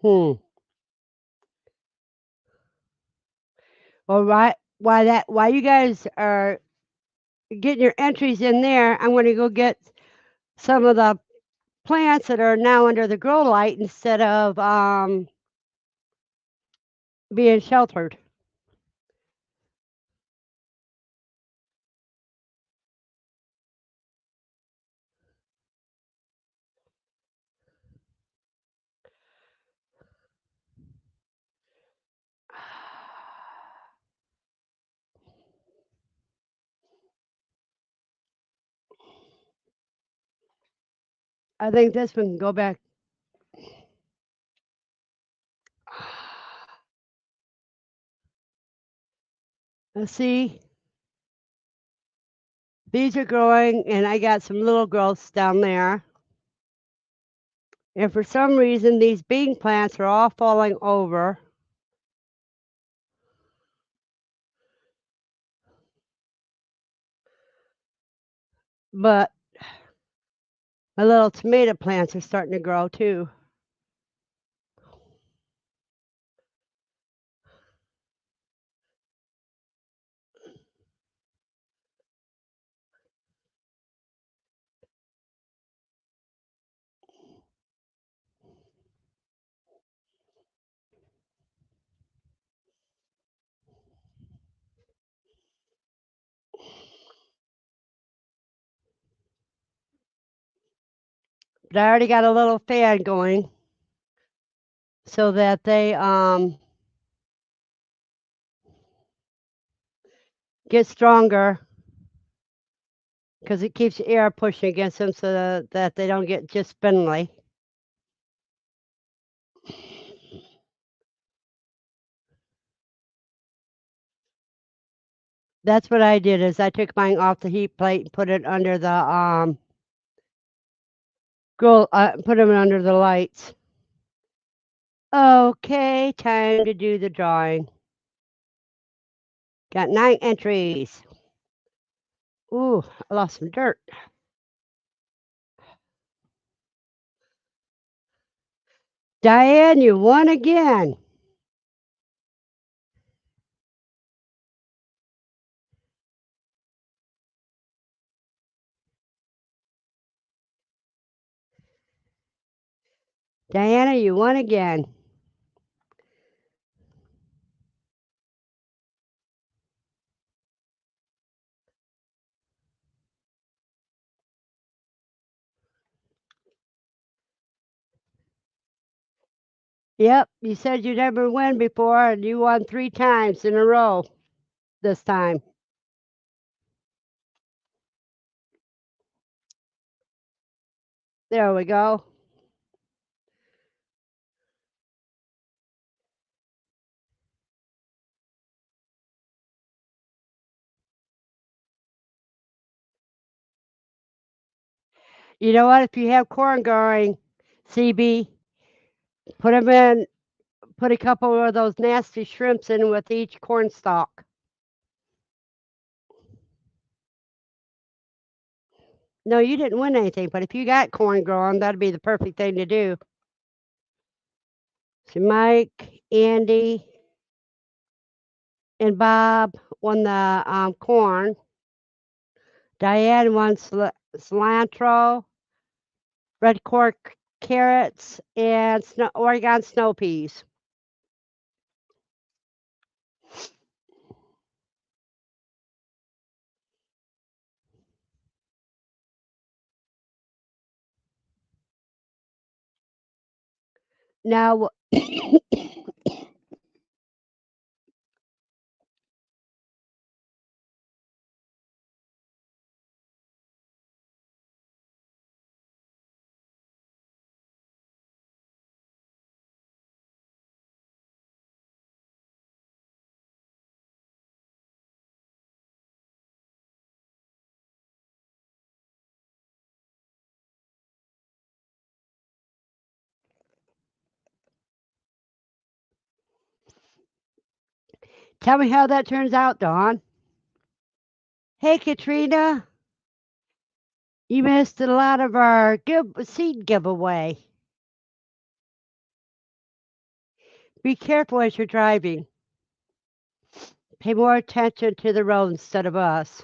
Hmm. Well, right. While you guys are getting your entries in there, I'm going to go get some of the plants that are now under the grow light instead of being sheltered. I think this one can go back. Let's see. These are growing, and I got some little growths down there. And for some reason, these bean plants are all falling over. But my little tomato plants are starting to grow too. But I already got a little fan going so that they get stronger because it keeps the air pushing against them so that they don't get just spindly. That's what I did is I took mine off the heat plate and put it under the put them under the lights. Okay, time to do the drawing. Got 9 entries. Ooh, I lost some dirt. Diane, you won again. Diana, you won again. Yep, you said you'd never win before, and you won 3 times in a row this time. There we go. You know what? If you have corn growing, CB, put them in. Put a couple of those nasty shrimps in with each corn stalk. No, you didn't win anything, but if you got corn growing, that'd be the perfect thing to do. So Mike, Andy, and Bob won the corn. Diane won cilantro. red cork carrots, and Oregon snow peas. Now, tell me how that turns out, Dawn. Hey, Katrina, you missed a lot of our seed giveaway. Be careful as you're driving. Pay more attention to the road instead of us.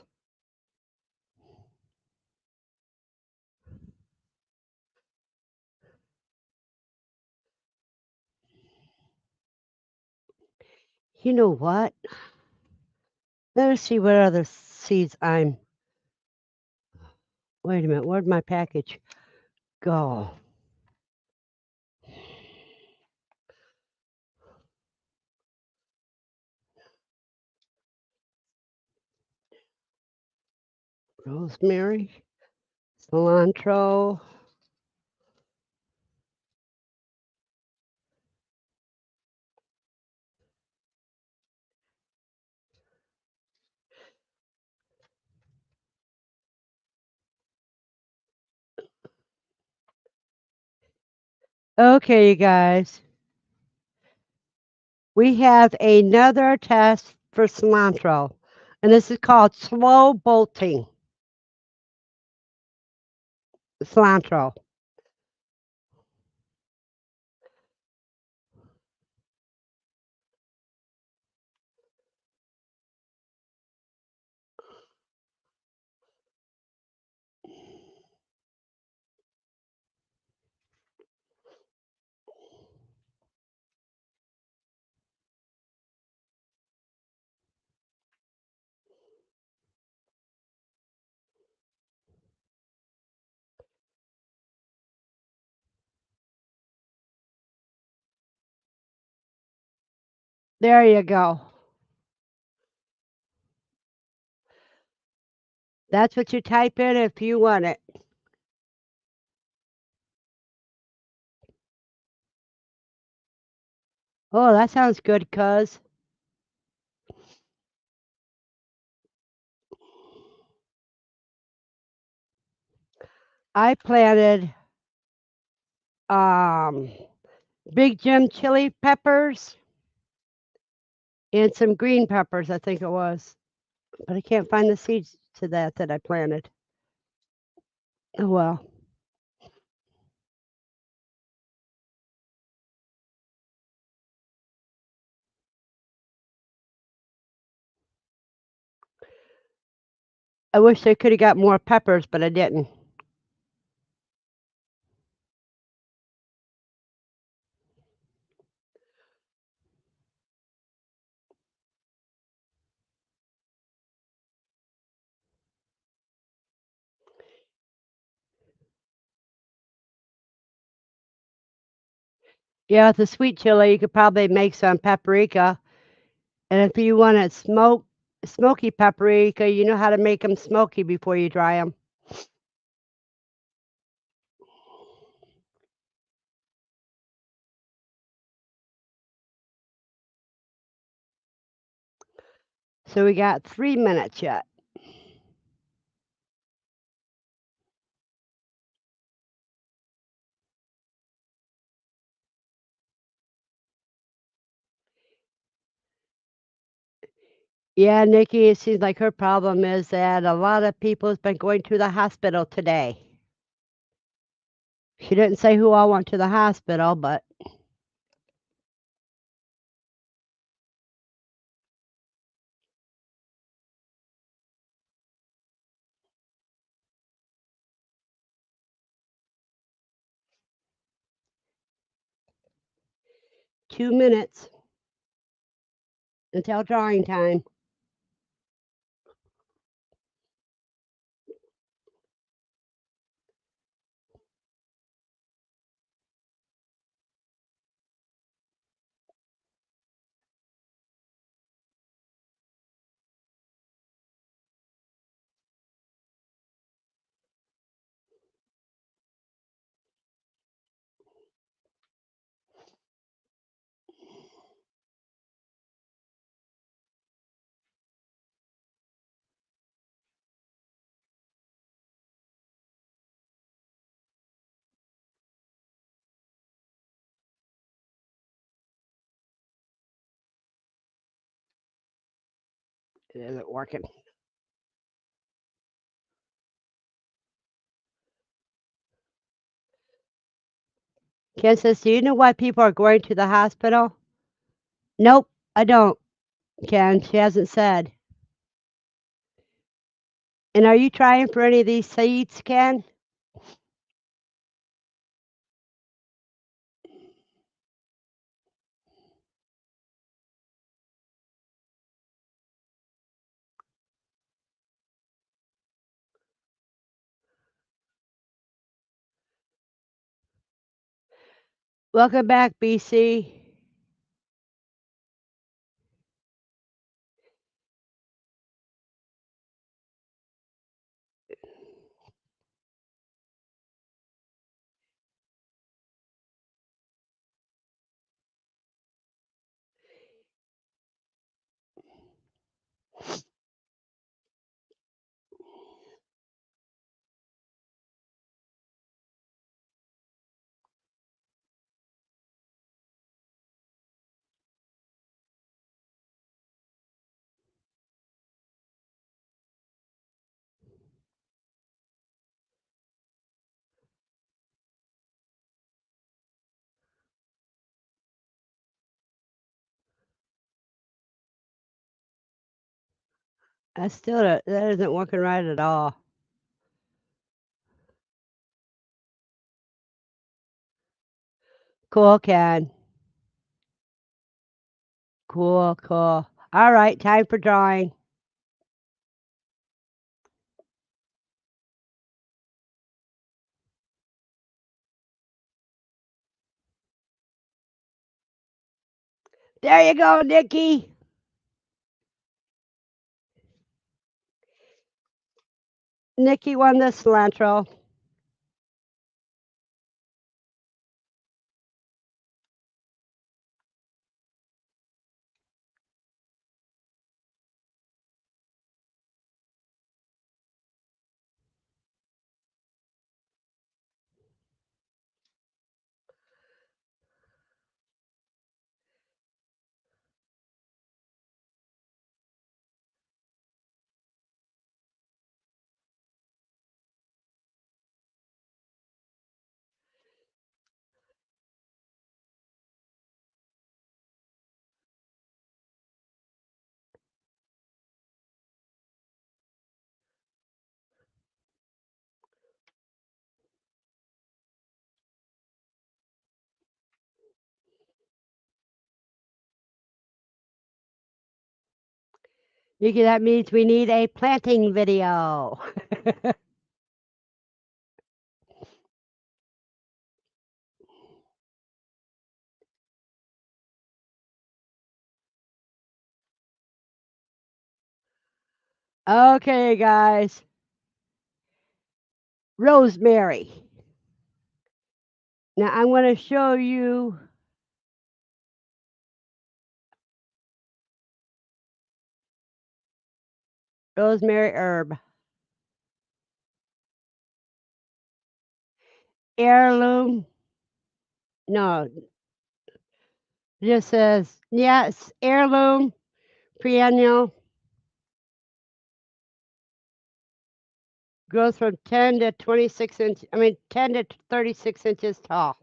You know what? Let me see what other seeds I'm. Wait a minute, where'd my package go? Rosemary, cilantro. Okay, you guys. We have another test for cilantro, and this is called slow bolting cilantro. There you go. That's what you type in if you want it. Oh, that sounds good, cuz I planted um big Jim chili peppers and some green peppers, I think it was. But I can't find the seeds to that I planted. Oh well. I wish I could have got more peppers, but I didn't. Yeah, with the sweet chili, you could probably make some paprika. And if you want it smoky paprika, you know how to make them smoky before you dry them. So we got 3 minutes yet. Yeah, Nikki, it seems like her problem is that a lot of people has been going to the hospital today. She didn't say who all went to the hospital, but 2 minutes until drawing time. It isn't working. Ken says, "Do you know why people are going to the hospital?" Nope, I don't, Ken. She hasn't said. And are you trying for any of these seeds, Ken? Welcome back, BC. I still don't, that isn't working right at all. Cool, Ken. Cool, cool. All right, time for drawing. There you go, Nikki. Nikki won the cilantro. Nikki, that means we need a planting video. Okay, guys. Rosemary. Now I'm going to show you rosemary herb. Heirloom. No, it just says, yes, heirloom, perennial, grows from 10 to 26 inches, 10 to 36 inches tall.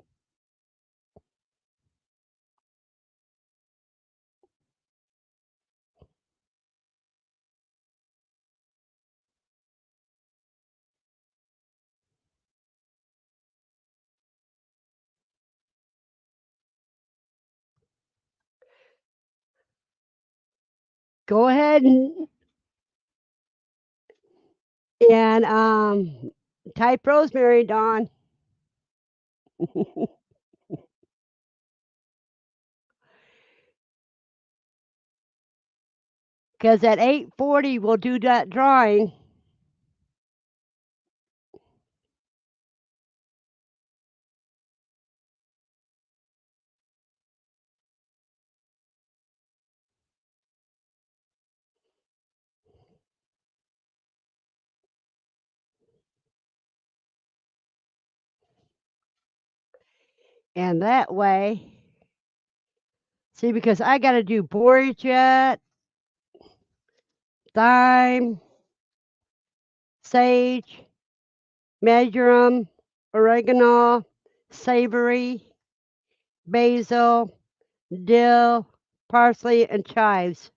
Go ahead and type rosemary, Dawn, because at 8:40 we'll do that drawing. And that way, see, because I got to do borage yet, thyme, sage, marjoram, oregano, savory, basil, dill, parsley, and chives.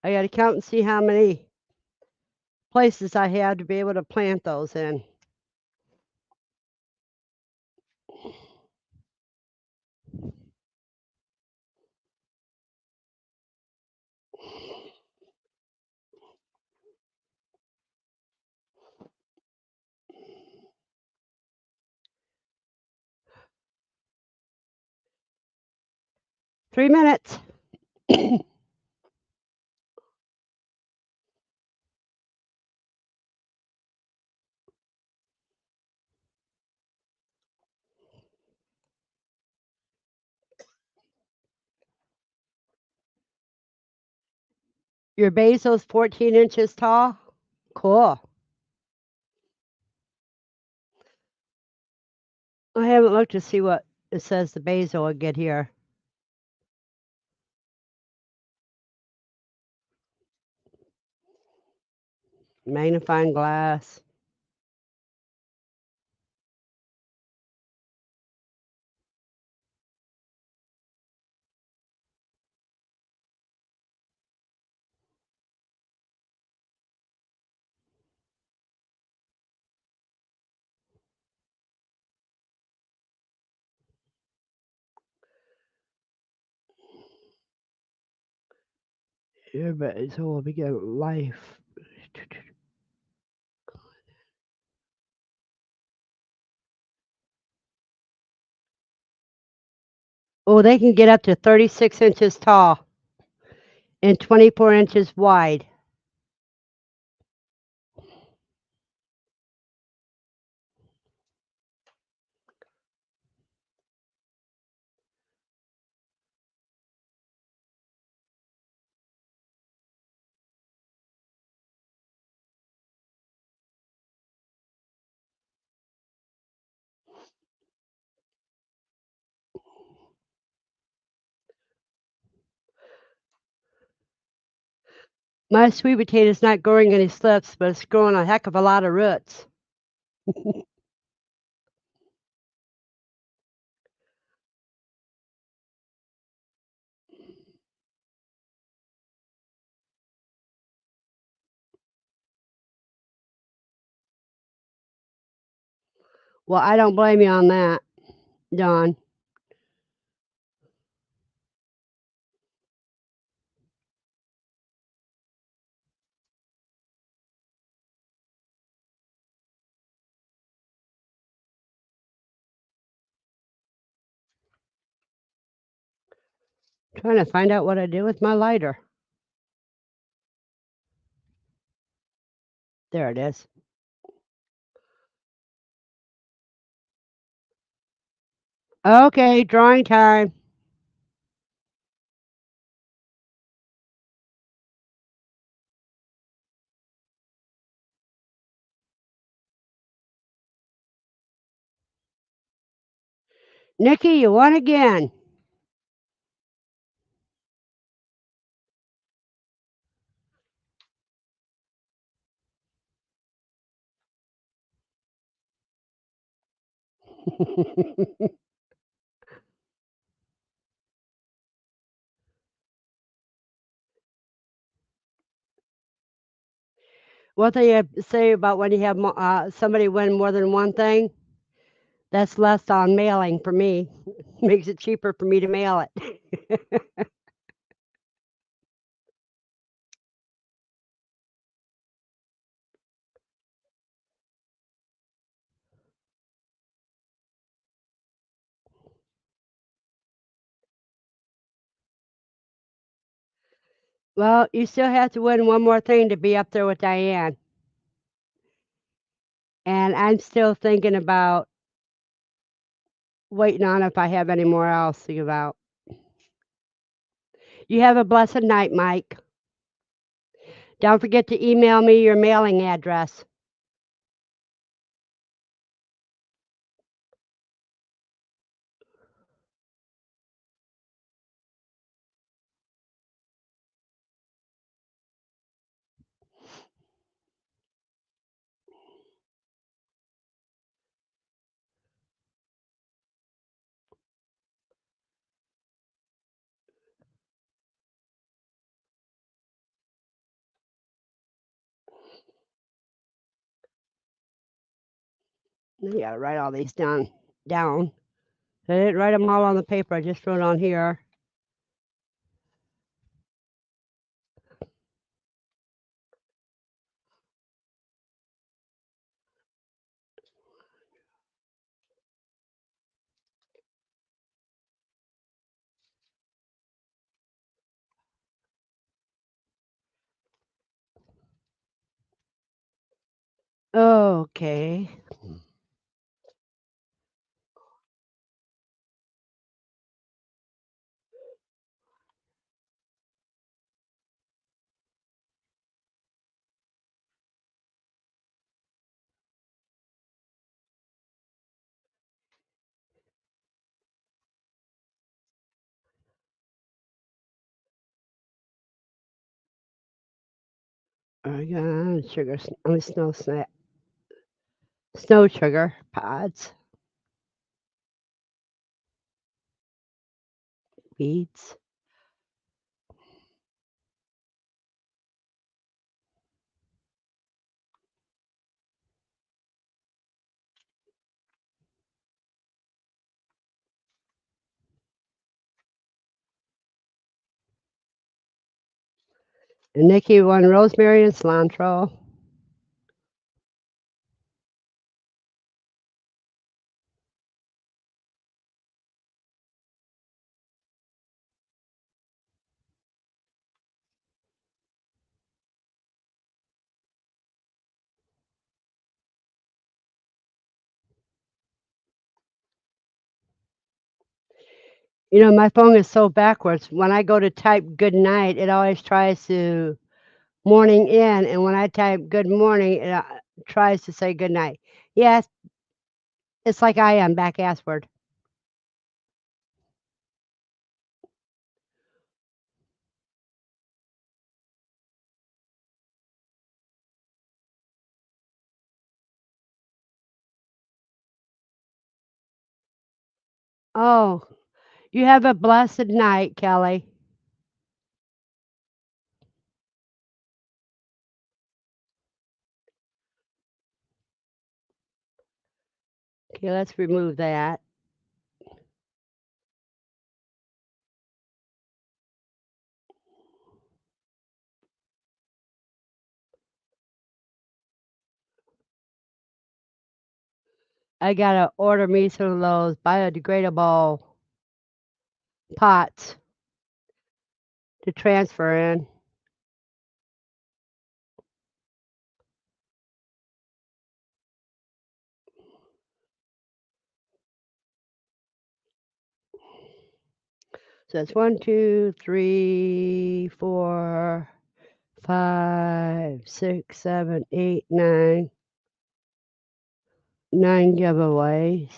I got to count and see how many places I have to be able to plant those in. Three minutes. Your basil's 14 inches tall? Cool. I haven't looked to see what it says the basil will get here. Magnifying glass. Your basil will begin life. Oh, they can get up to 36 inches tall and 24 inches wide. My sweet potato is not growing any slips, but it's growing a heck of a lot of roots. Well, I don't blame you on that, Don. Trying to find out what I did with my lighter. There it is. Okay, drawing time. Nikki, you won again. What they say about when you have somebody win more than one thing? That's less on mailing for me. Makes it cheaper for me to mail it. Well, you still have to win one more thing to be up there with Diane, and I'm still thinking about waiting on if I have any more else to give out. You have a blessed night, Mike. Don't forget to email me your mailing address. You gotta write all these down. I didn't write them all on the paper. I just wrote on here. Okay. I got sugar. Snow sugar pods, beets. And Nikki won rosemary and cilantro. You know, my phone is so backwards. When I go to type good night, it always tries to morning in, and when I type good morning, it tries to say good night. Yes, it's like I am back assward. Oh, you have a blessed night, Kelly. Okay, let's remove that. I gotta order me some of those biodegradable pots to transfer in. So it's 1, 2, 3, 4, 5, 6, 7, 8, 9. 9 giveaways.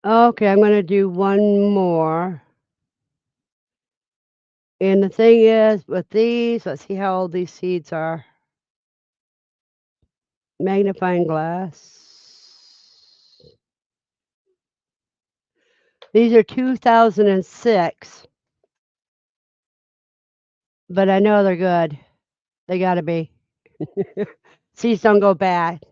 Okay, I'm gonna do one more. And the thing is, with these, let's see how old these seeds are. Magnifying glass. These are 2006, but I know they're good. They gotta be. Seeds don't go bad.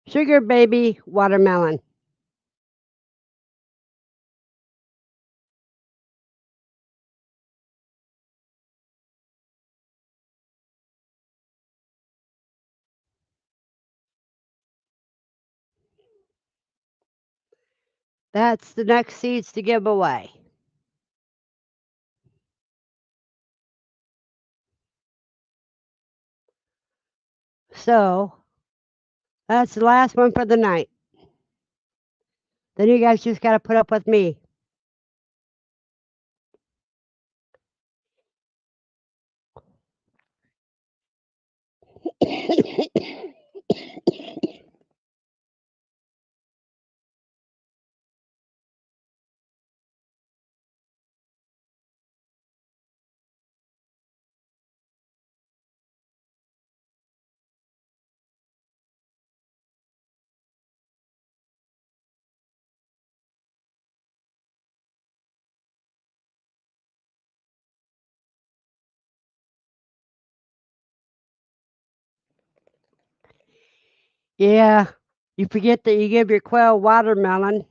Sugar baby watermelon. That's the next seeds to give away. So that's the last one for the night. Then you guys just gotta put up with me. Yeah, you forget that you give your quail watermelon.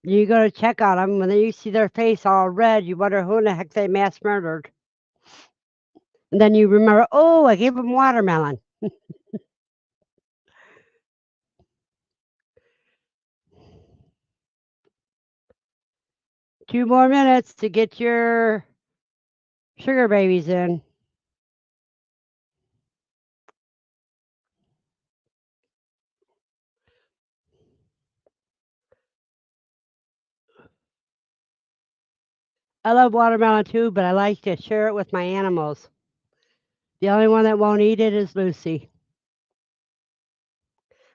You go to check on them. When you see their face all red, you wonder who in the heck they mass murdered. And then you remember, oh, I gave them watermelon. 2 more minutes to get your sugar babies in. I love watermelon too, but I like to share it with my animals. The only one that won't eat it is Lucy.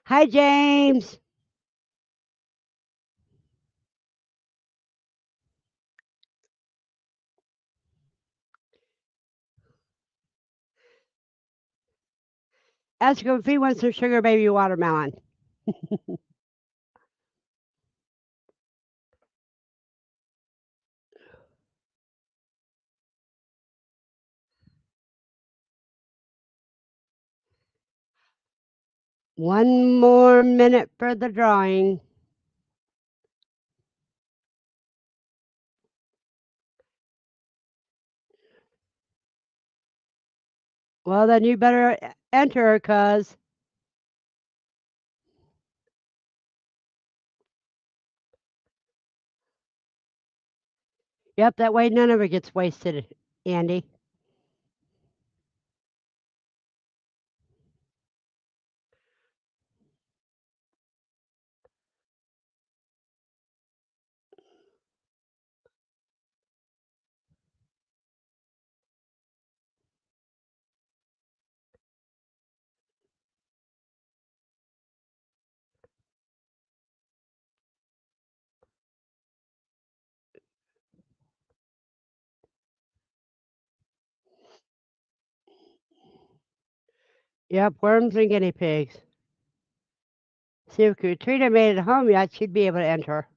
Hi, James. Ask him if he wants some sugar baby watermelon. 1 more minute for the drawing. Well, then you better enter, cuz. Yep, that way none of it gets wasted, Andy. Yep, worms and guinea pigs. See if Katrina made it home yet, she'd be able to enter.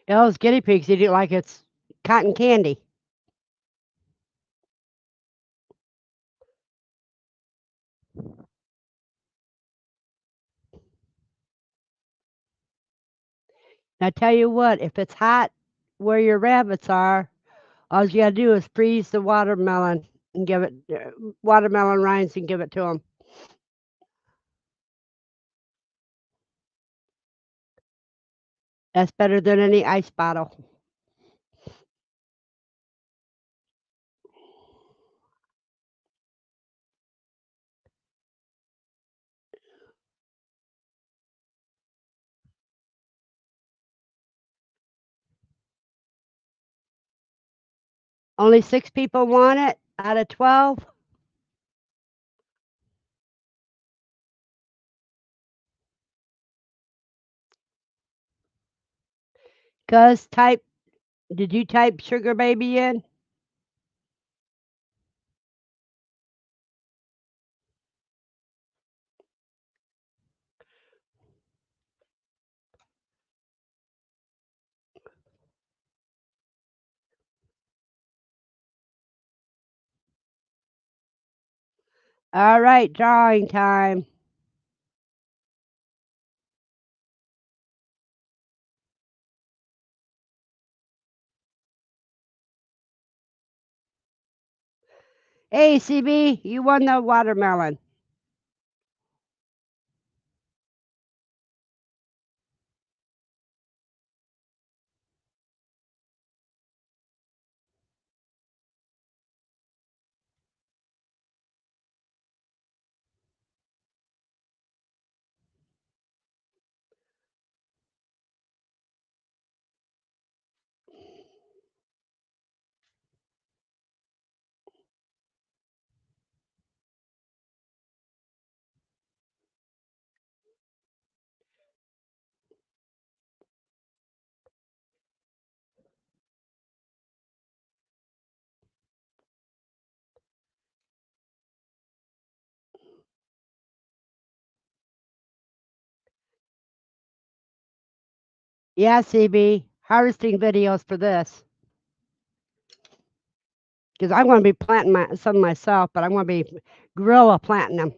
Yeah, those guinea pigs eat it like it's cotton candy. Now, tell you what, if it's hot where your rabbits are, all you gotta do is freeze the watermelon and give it watermelon rinds and give it to them. That's better than any ice bottle. Only 6 people want it out of 12? 'Cause did you type sugar baby in? All right, drawing time. Hey, CB, you won the watermelon. Yeah, CB, harvesting videos for this. Because I'm gonna be planting some myself, but I'm gonna be guerrilla planting them.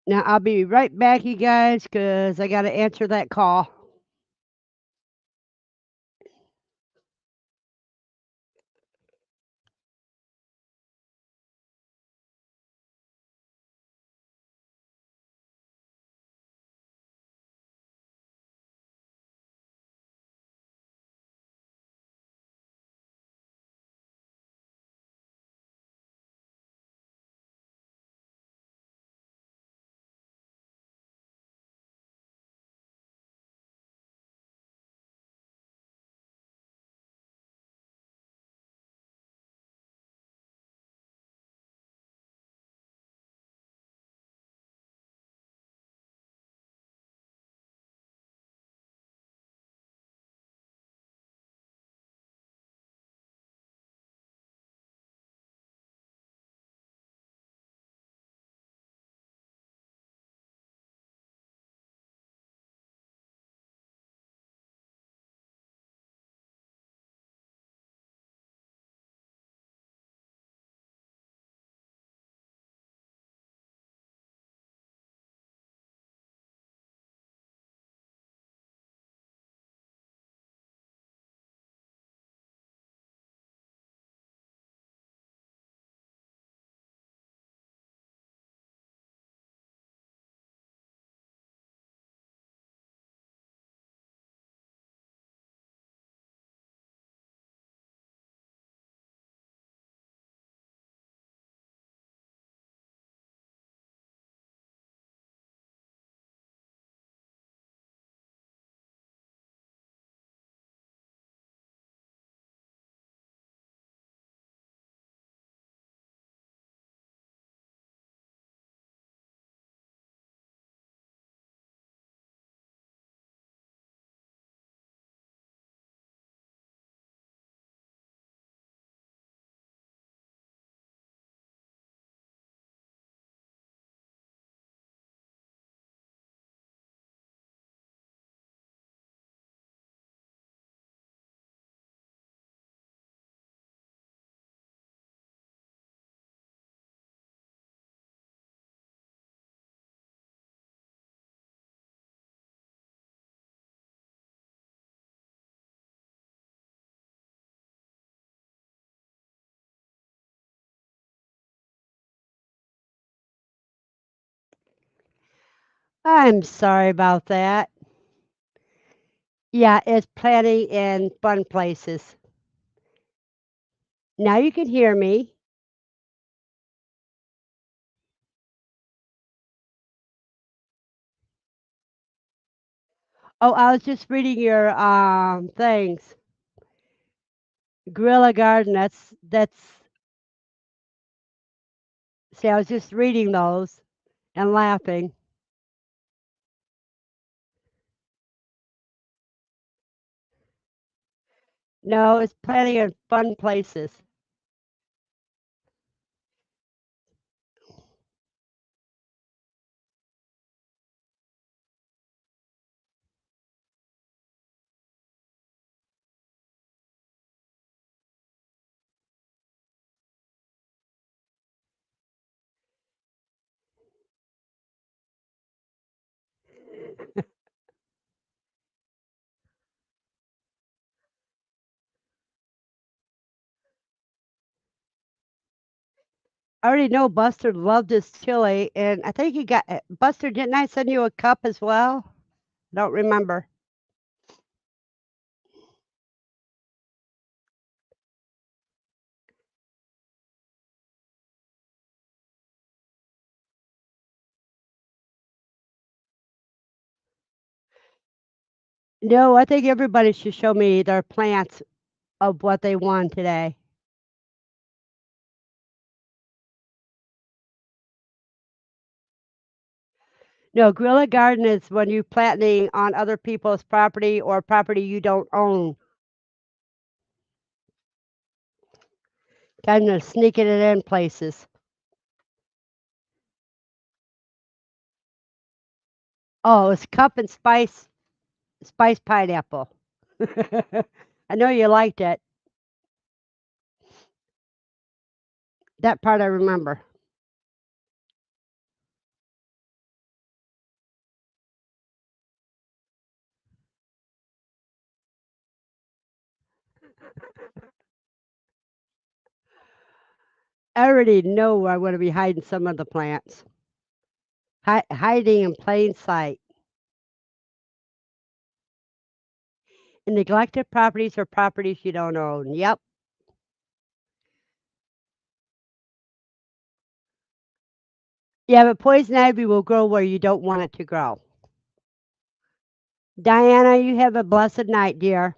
Now, I'll be right back, you guys, because I gotta answer that call. I'm sorry about that. Yeah, it's planting in fun places. Now you can hear me. Oh, I was just reading your things. Guerrilla Garden. That's. See, I was just reading those and laughing. No, it's plenty of fun places. I already know Buster loved his chili, and I think he got Buster. Didn't I send you a cup as well? Don't remember. No, I think everybody should show me their plants of what they won today. No, guerrilla garden is when you planting on other people's property or property you don't own, kind of sneaking it in places. Oh, it's cup and spice pineapple. I know you liked it. That part I remember. I already know where I'm going to be hiding some of the plants. Hiding in plain sight. And neglected properties are properties you don't own. Yep. Yeah, but poison ivy will grow where you don't want it to grow. Diana, you have a blessed night, dear.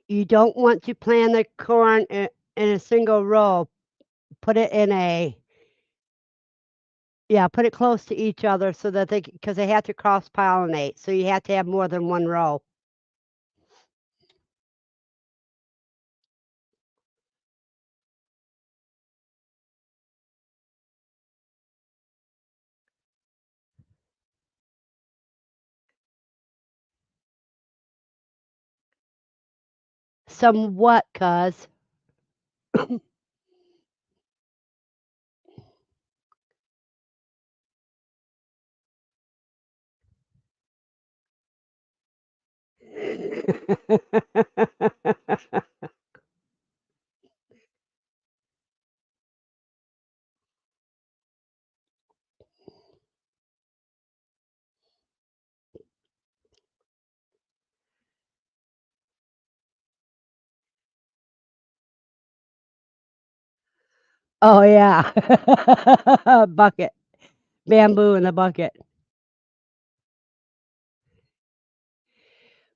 You don't want to plant the corn in a single row. Put it in a Yeah, put it close to each other so that because they have to cross pollinate. So you have to have more than one row. Somewhat, cuz. Oh yeah. Bucket. Bamboo in the bucket.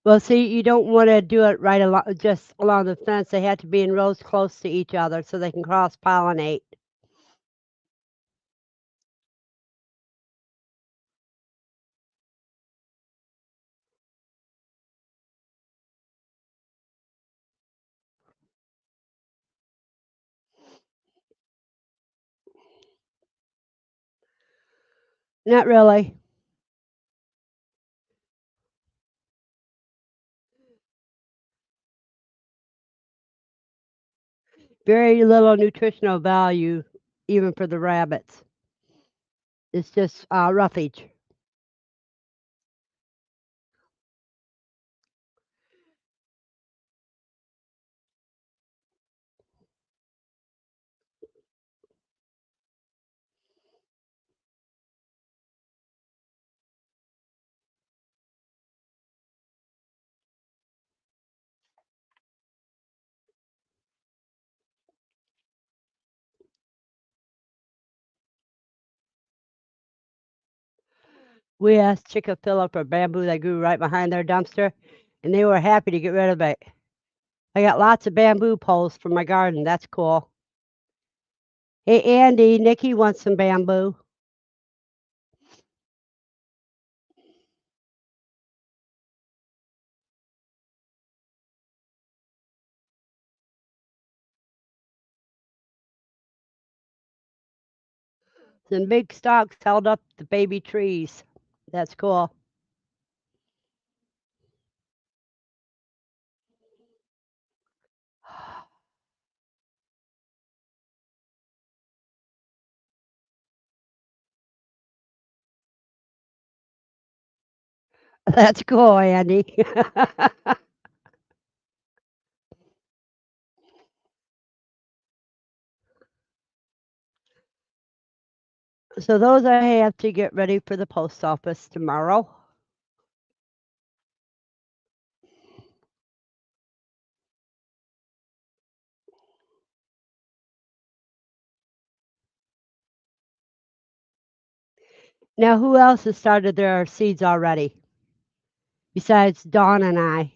Well, see, you don't want to do it right along just along the fence. They have to be in rows close to each other so they can cross pollinate. Not really. Very little nutritional value, even for the rabbits. It's just roughage. We asked Chicken Philip for bamboo that grew right behind their dumpster, and they were happy to get rid of it. I got lots of bamboo poles for my garden. That's cool. Hey, Andy, Nikki wants some bamboo. Some big stalks held up the baby trees. That's cool. That's cool, Andy. So those I have to get ready for the post office tomorrow. Now, who else has started their seeds already besides Dawn and I?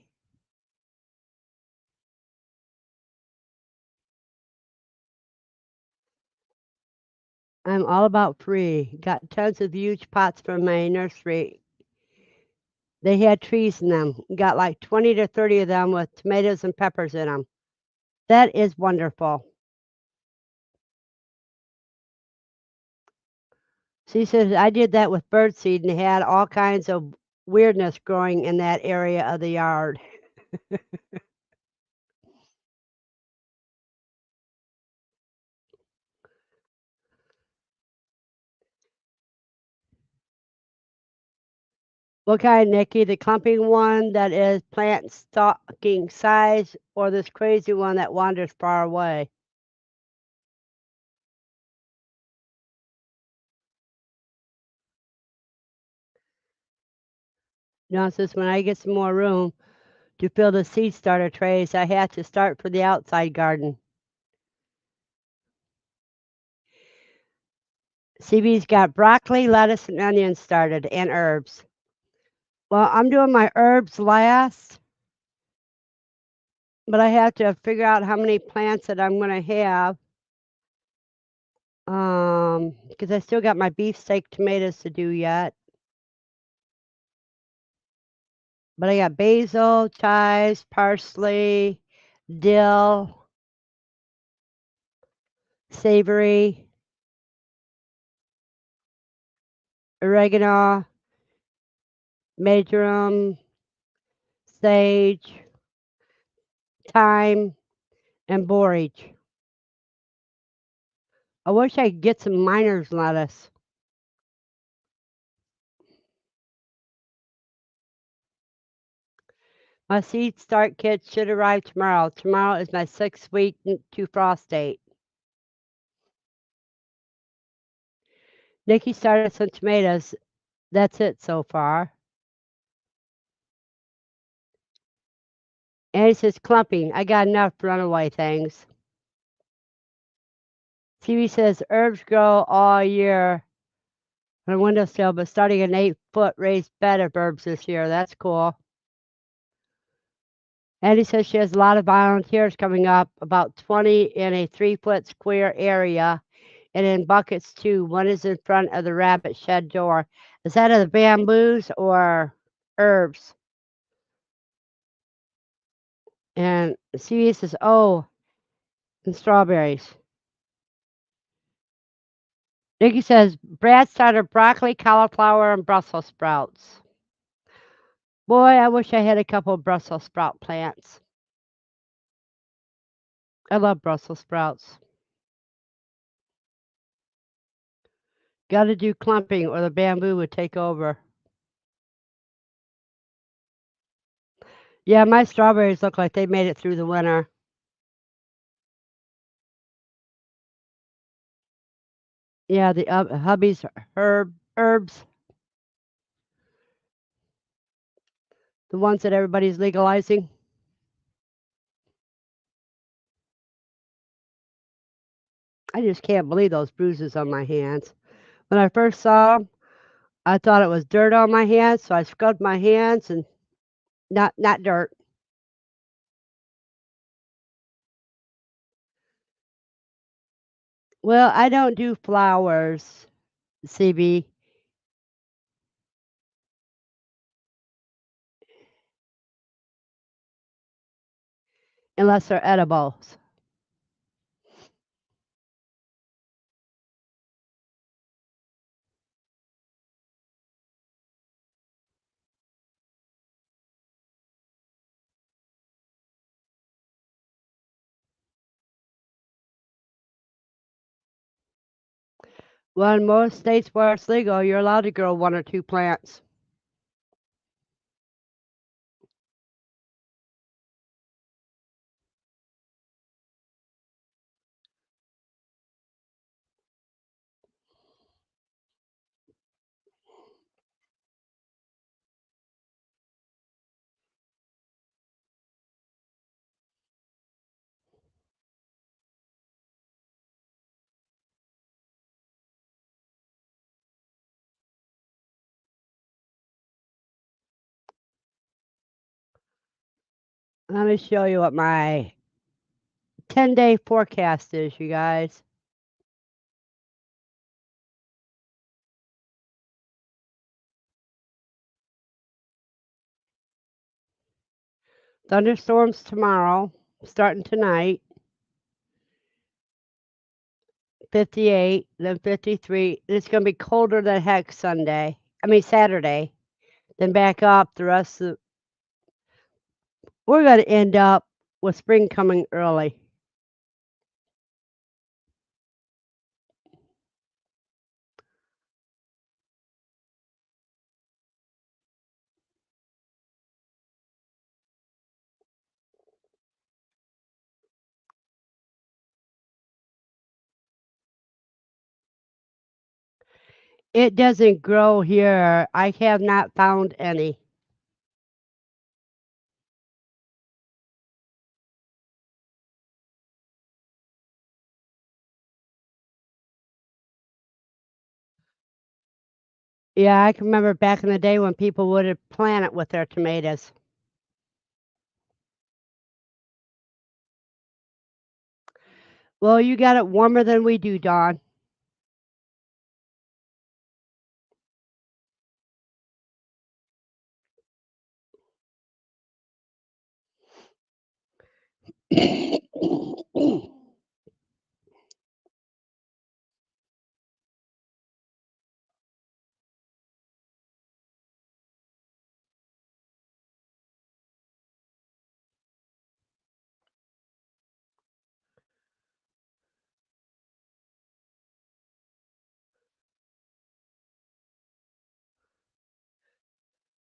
I'm all about free. Got tons of huge pots from my nursery. They had trees in them. Got like 20 to 30 of them with tomatoes and peppers in them. That is wonderful. She says I did that with birdseed and had all kinds of weirdness growing in that area of the yard. What kind, Nikki? The clumping one that is plant stalking size, or this crazy one that wanders far away? No, it says when I get some more room to fill the seed starter trays, I have to start for the outside garden. CB's got broccoli, lettuce, and onions started, and herbs. Well, I'm doing my herbs last, but I have to figure out how many plants that I'm going to have. Because I still got my beefsteak tomatoes to do yet. But I got basil, chives, parsley, dill, savory, oregano, marjoram, sage, thyme, and borage. I wish I could get some miner's lettuce. My seed start kit should arrive tomorrow. Tomorrow is my 6 week to frost date. Nikki started some tomatoes. That's it so far. And he says clumping. I got enough runaway things. TV says herbs grow all year on a windowsill, but starting an 8-foot raised bed of herbs this year. That's cool. And he says she has a lot of volunteers coming up, about 20 in a 3-foot square area, and in buckets too. One is in front of the rabbit shed door. Is that of the bamboos or herbs? And CV says, oh, and strawberries. Nikki says, Brad started broccoli, cauliflower, and Brussels sprouts. Boy, I wish I had a couple of Brussels sprout plants. I love Brussels sprouts. Got to do clumping or the bamboo would take over. Yeah, my strawberries look like they made it through the winter. Yeah, the hubby's herbs, the ones that everybody's legalizing. I just can't believe those bruises on my hands. When I first saw them, I thought it was dirt on my hands, so I scrubbed my hands and not dirt. Well, I don't do flowers, CB, unless they're edibles. Well, in most states where it's legal, you're allowed to grow 1 or 2 plants. Let me show you what my 10-day forecast is, you guys. Thunderstorms tomorrow, starting tonight, 58, then 53. And it's going to be colder than heck Saturday. Then back up the rest of we're going to end up with spring coming early. It doesn't grow here. I have not found any. Yeah, I can remember back in the day when people would plant it with their tomatoes. Well, you got it warmer than we do, Dawn.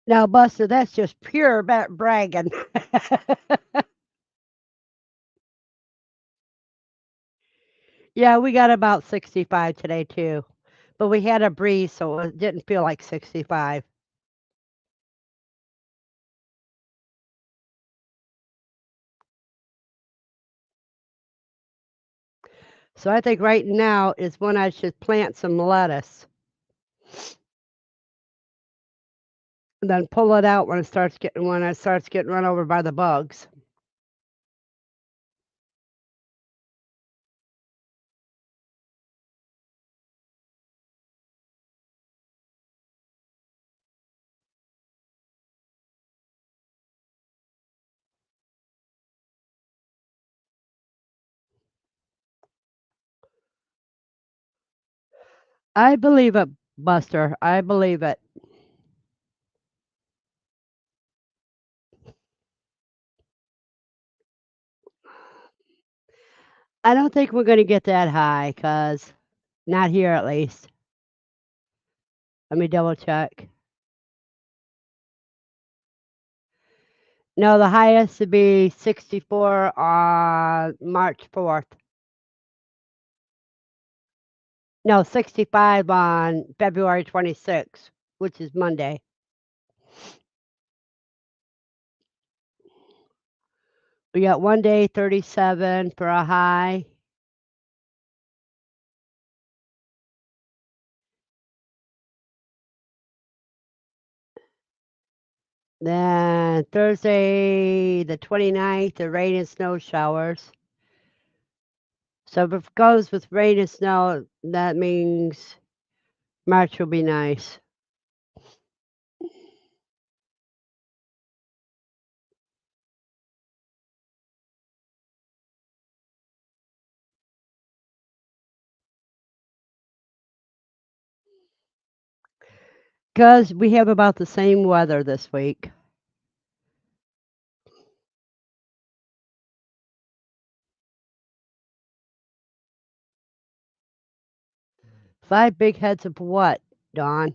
Now, Buster, that's just pure bragging. Yeah, we got about 65 today too, but we had a breeze, so it didn't feel like 65. So I think right now is when I should plant some lettuce and then pull it out when it starts getting run over by the bugs. I believe it, Buster. I believe it. I don't think we're going to get that high because not here at least. Let me double check. No, the highest would be 64 on March 4th. No, 65 on February 26th, which is Monday. We got one day 37 for a high. Then Thursday, the 29th, the rain and snow showers. So if it goes with rain and snow, that means March will be nice. Because we have about the same weather this week. Five big heads of what, Dawn?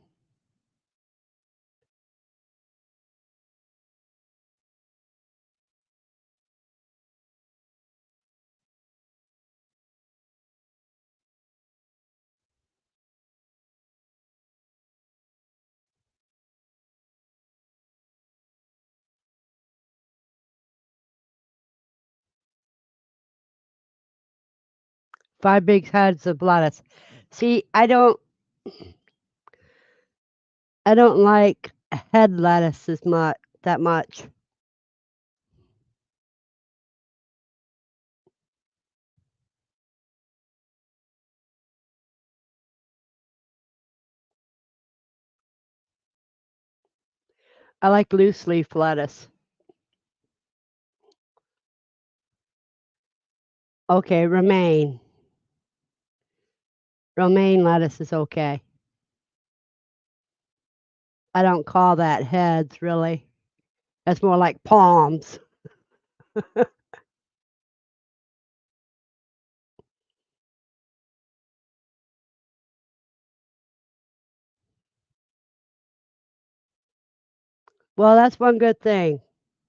Five big heads of lettuce. See, I don't like head lettuce as much that much. I like loose leaf lettuce. Okay, romaine. Romaine lettuce is okay. I don't call that heads really. That's more like palms. Well, that's one good thing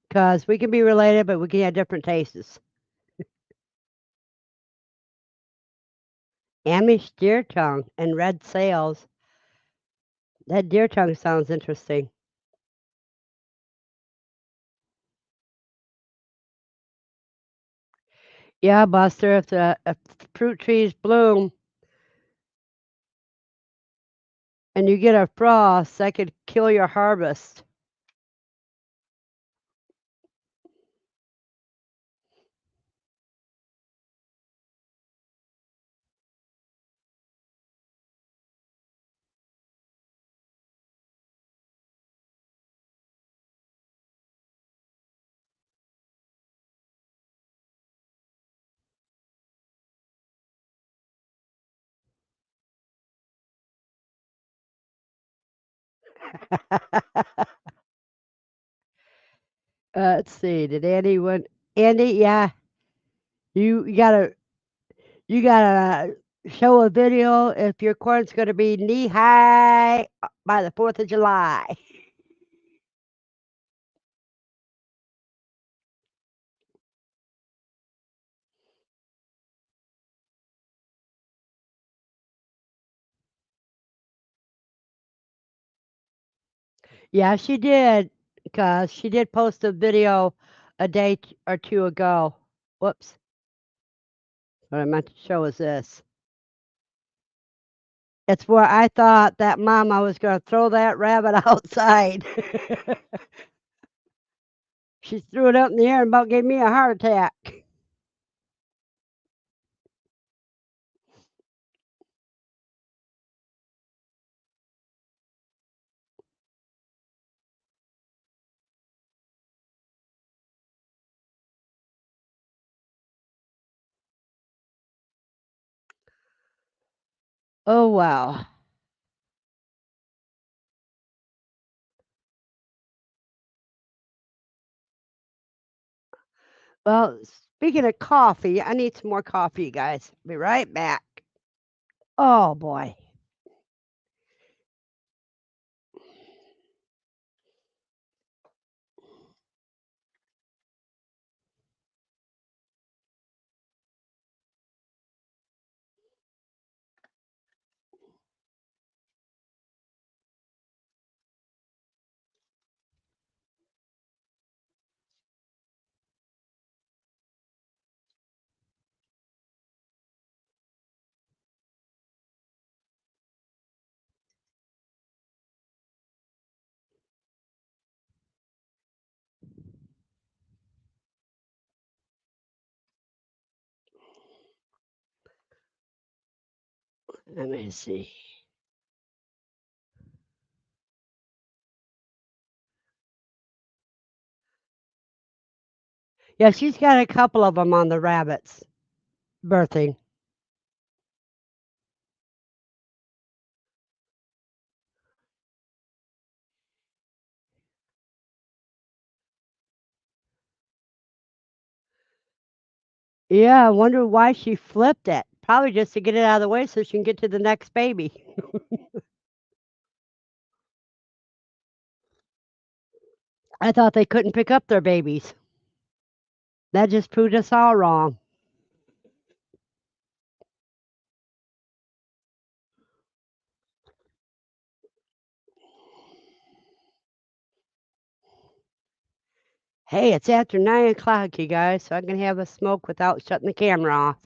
because we can be related, but we can have different tastes. Amish deer tongue and red sails. That deer tongue sounds interesting. Yeah, Buster, if the fruit trees bloom and you get a frost, that could kill your harvest. Let's see. Did Andy win? Andy, yeah, you gotta show a video if your corn's gonna be knee high by the 4th of July. Yeah, she did, because she did post a video a day or two ago. Whoops. What I meant to show is this. It's where I thought that mama was going to throw that rabbit outside. She threw it up in the air and about gave me a heart attack. Oh, wow. Well, speaking of coffee, I need some more coffee, guys. Be right back. Oh, boy. Let me see. Yeah, she's got a couple of them on the rabbits birthing. Yeah, I wonder why she flipped it. Probably just to get it out of the way so she can get to the next baby. I thought they couldn't pick up their babies. That just proved us all wrong. Hey, it's after 9 o'clock, you guys, so I can have a smoke without shutting the camera off.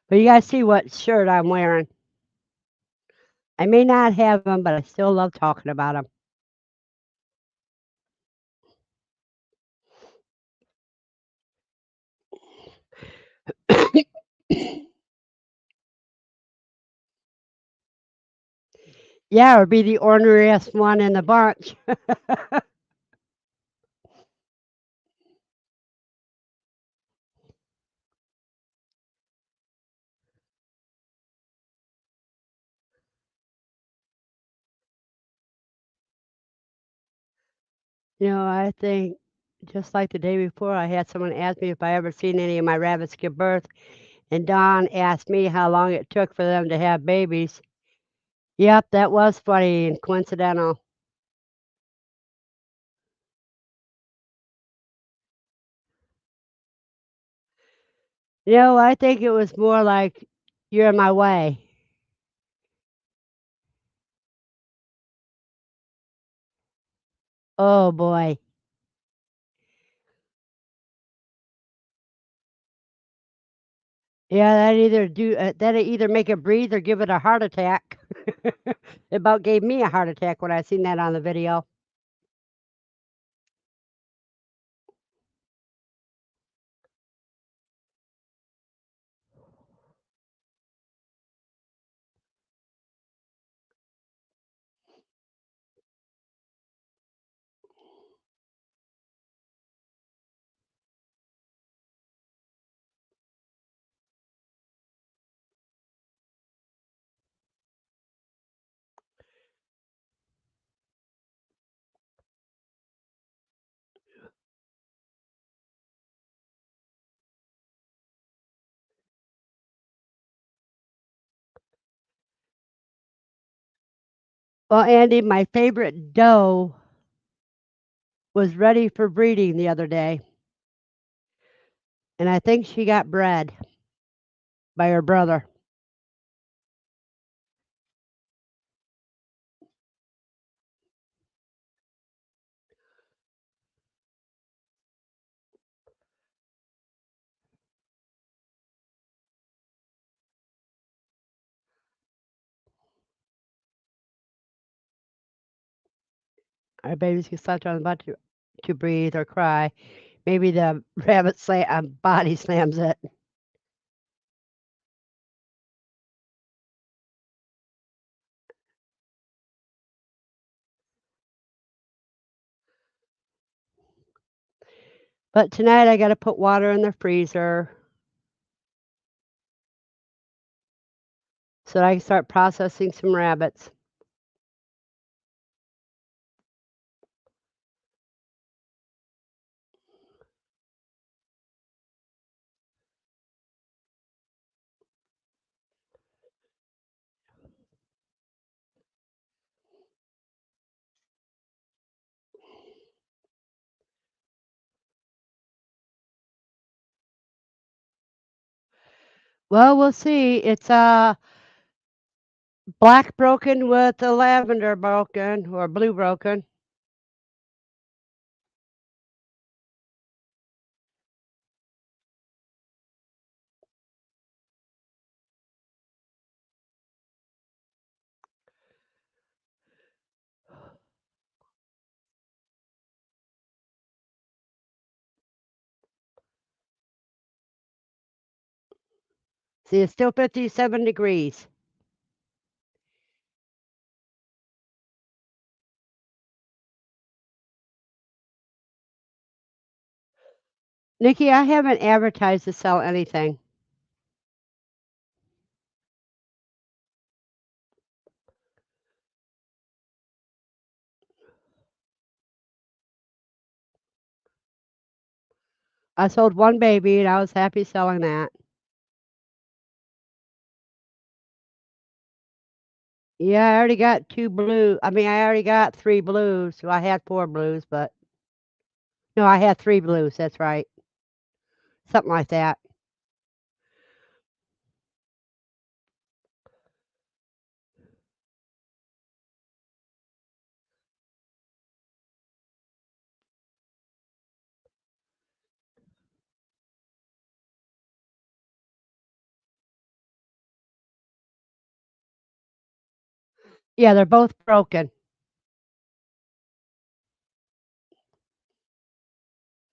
But you guys see what shirt I'm wearing. I may not have them, but I still love talking about them. Yeah, or be the orneriest one in the bunch. I think just like the day before, I had someone ask me if I ever seen any of my rabbits give birth, and Don asked me how long it took for them to have babies. Yep, that was funny and coincidental. I think it was more like you're in my way. Oh boy. Yeah, that'd either make it breathe or give it a heart attack. It about gave me a heart attack when I seen that on the video. Well, Andy, my favorite doe was ready for breeding the other day, and I think she got bred by her brother. Our babies get slapped on the butt to breathe or cry. Maybe the body slams it. But tonight I got to put water in the freezer so that I can start processing some rabbits. Well, we'll see. It's black broken with a lavender broken or blue broken. See, it's still 57 degrees. Nikki, I haven't advertised to sell anything. I sold one baby and I was happy selling that. Yeah, I already got two blue. I mean, I already got three blues. So I had four blues, but no, I had three blues. That's right. Something like that. Yeah, they're both broken.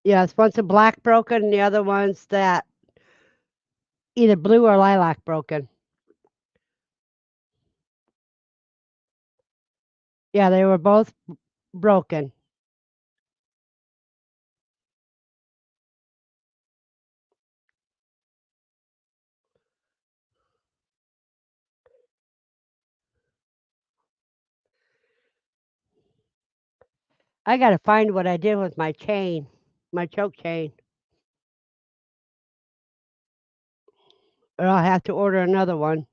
Yes, one's a black broken and the other one's that either blue or lilac broken. Yeah, they were both broken. I gotta find what I did with my chain, my choke chain, or I'll have to order another one.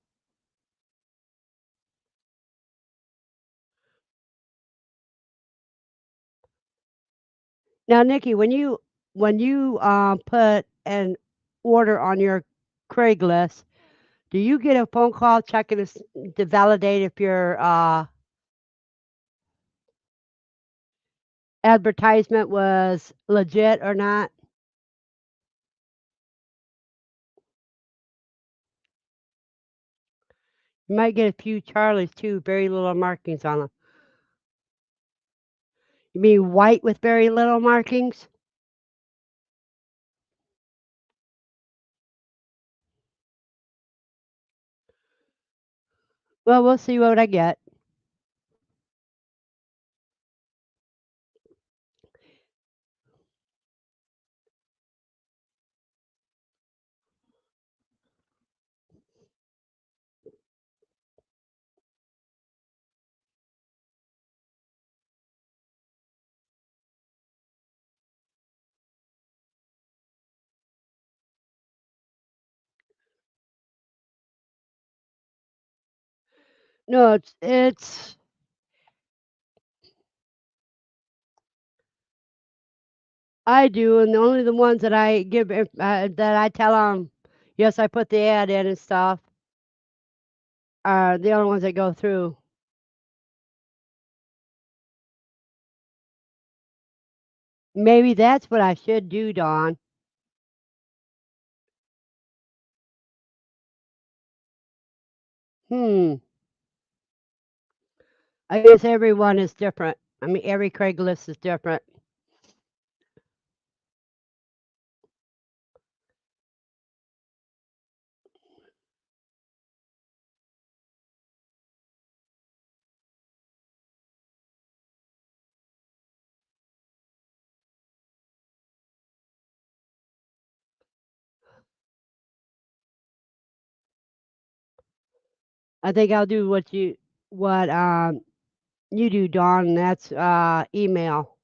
Now, Nikki, when you put an order on your Craigslist, do you get a phone call checking to validate if your advertisement was legit or not? You might get a few Charlies too, very little markings on them. You mean white with very little markings? Well, we'll see what I get. No, it's I do, and only the ones that I give that I tell them, yes, I put the ad in and stuff, are the only ones that go through. Maybe that's what I should do, Dawn. Hmm. I guess everyone is different. I mean, every Craigslist is different. I think I'll do what you do, Dawn, and that's email.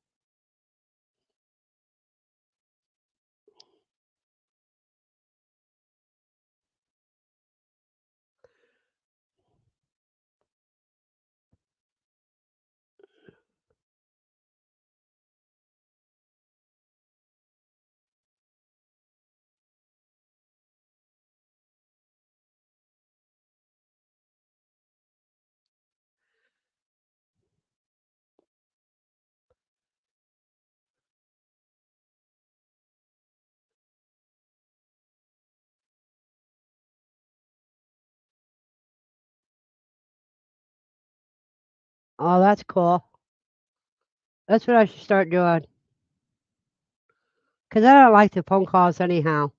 Oh, that's cool. That's what I should start doing. Cause I don't like the phone calls anyhow.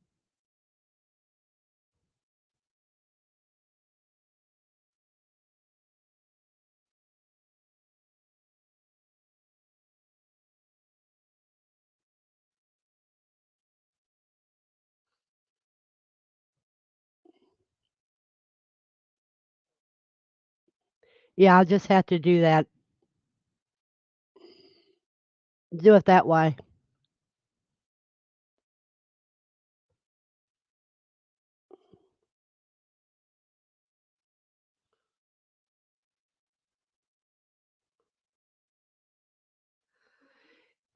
Yeah, I'll just have to do that. Do it that way.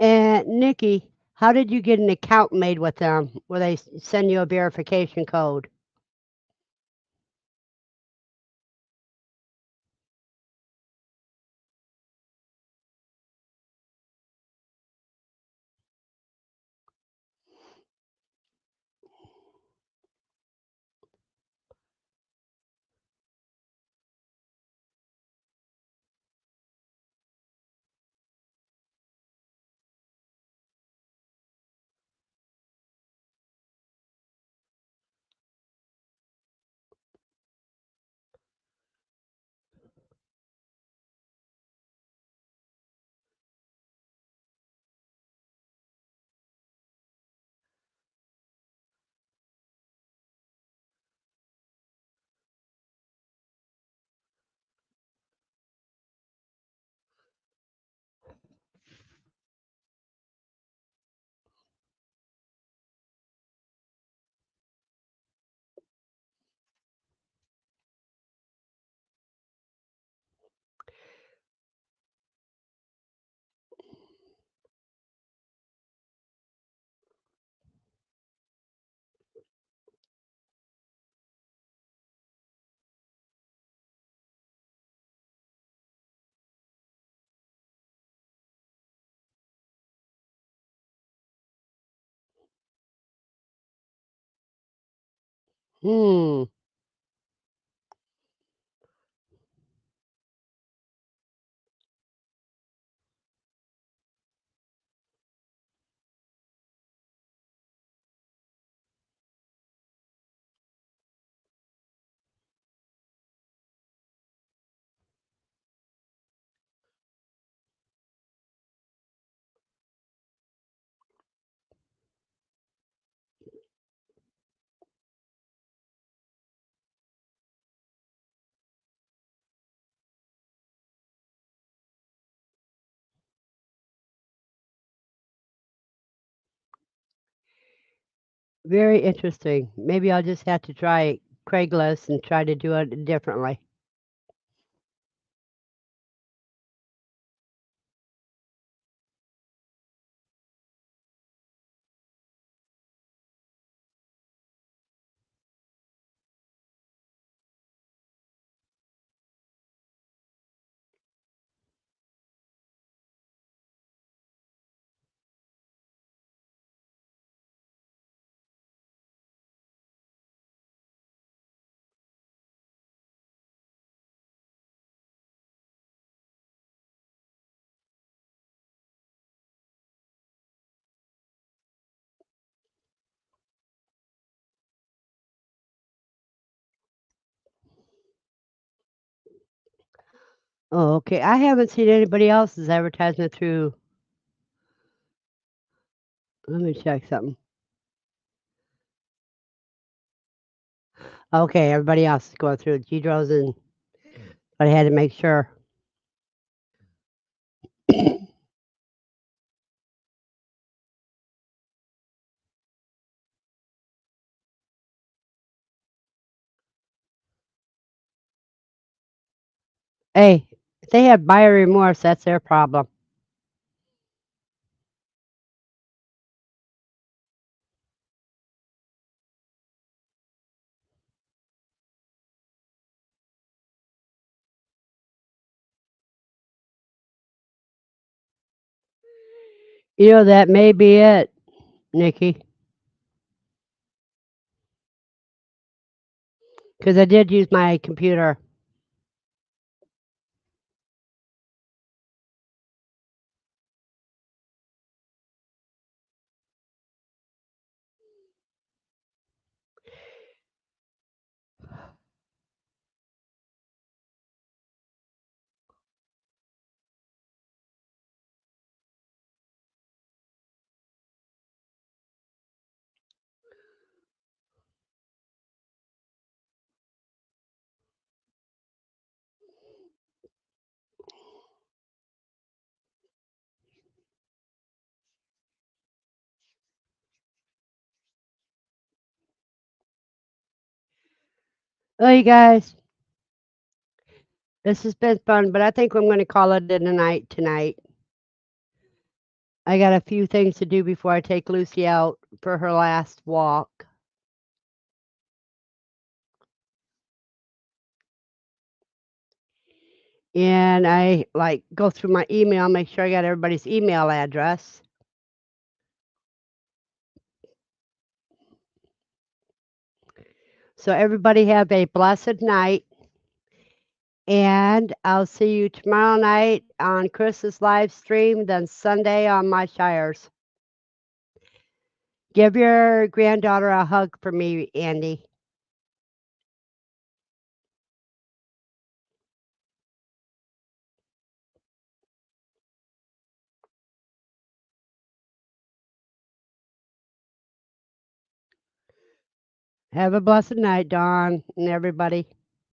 And Nikki, how did you get an account made with them where they send you a verification code? Hmm. Very interesting. Maybe I'll just have to try Craigslist and try to do it differently. Oh, okay. I haven't seen anybody else's advertisement through. Let me check something. Okay, everybody else is going through Gidros, and but I had to make sure. Hey, if they have buyer remorse, that's their problem. You know, that may be it, Nikki, because I did use my computer. Oh, you guys, this has been fun, but I think I'm going to call it in a night tonight. I got a few things to do before I take Lucy out for her last walk. And I like go through my email, make sure I got everybody's email address. So everybody have a blessed night, and I'll see you tomorrow night on Chris's live stream, then Sunday on my Shires. Give your granddaughter a hug for me, Andy. Have a blessed night, Dawn, and everybody.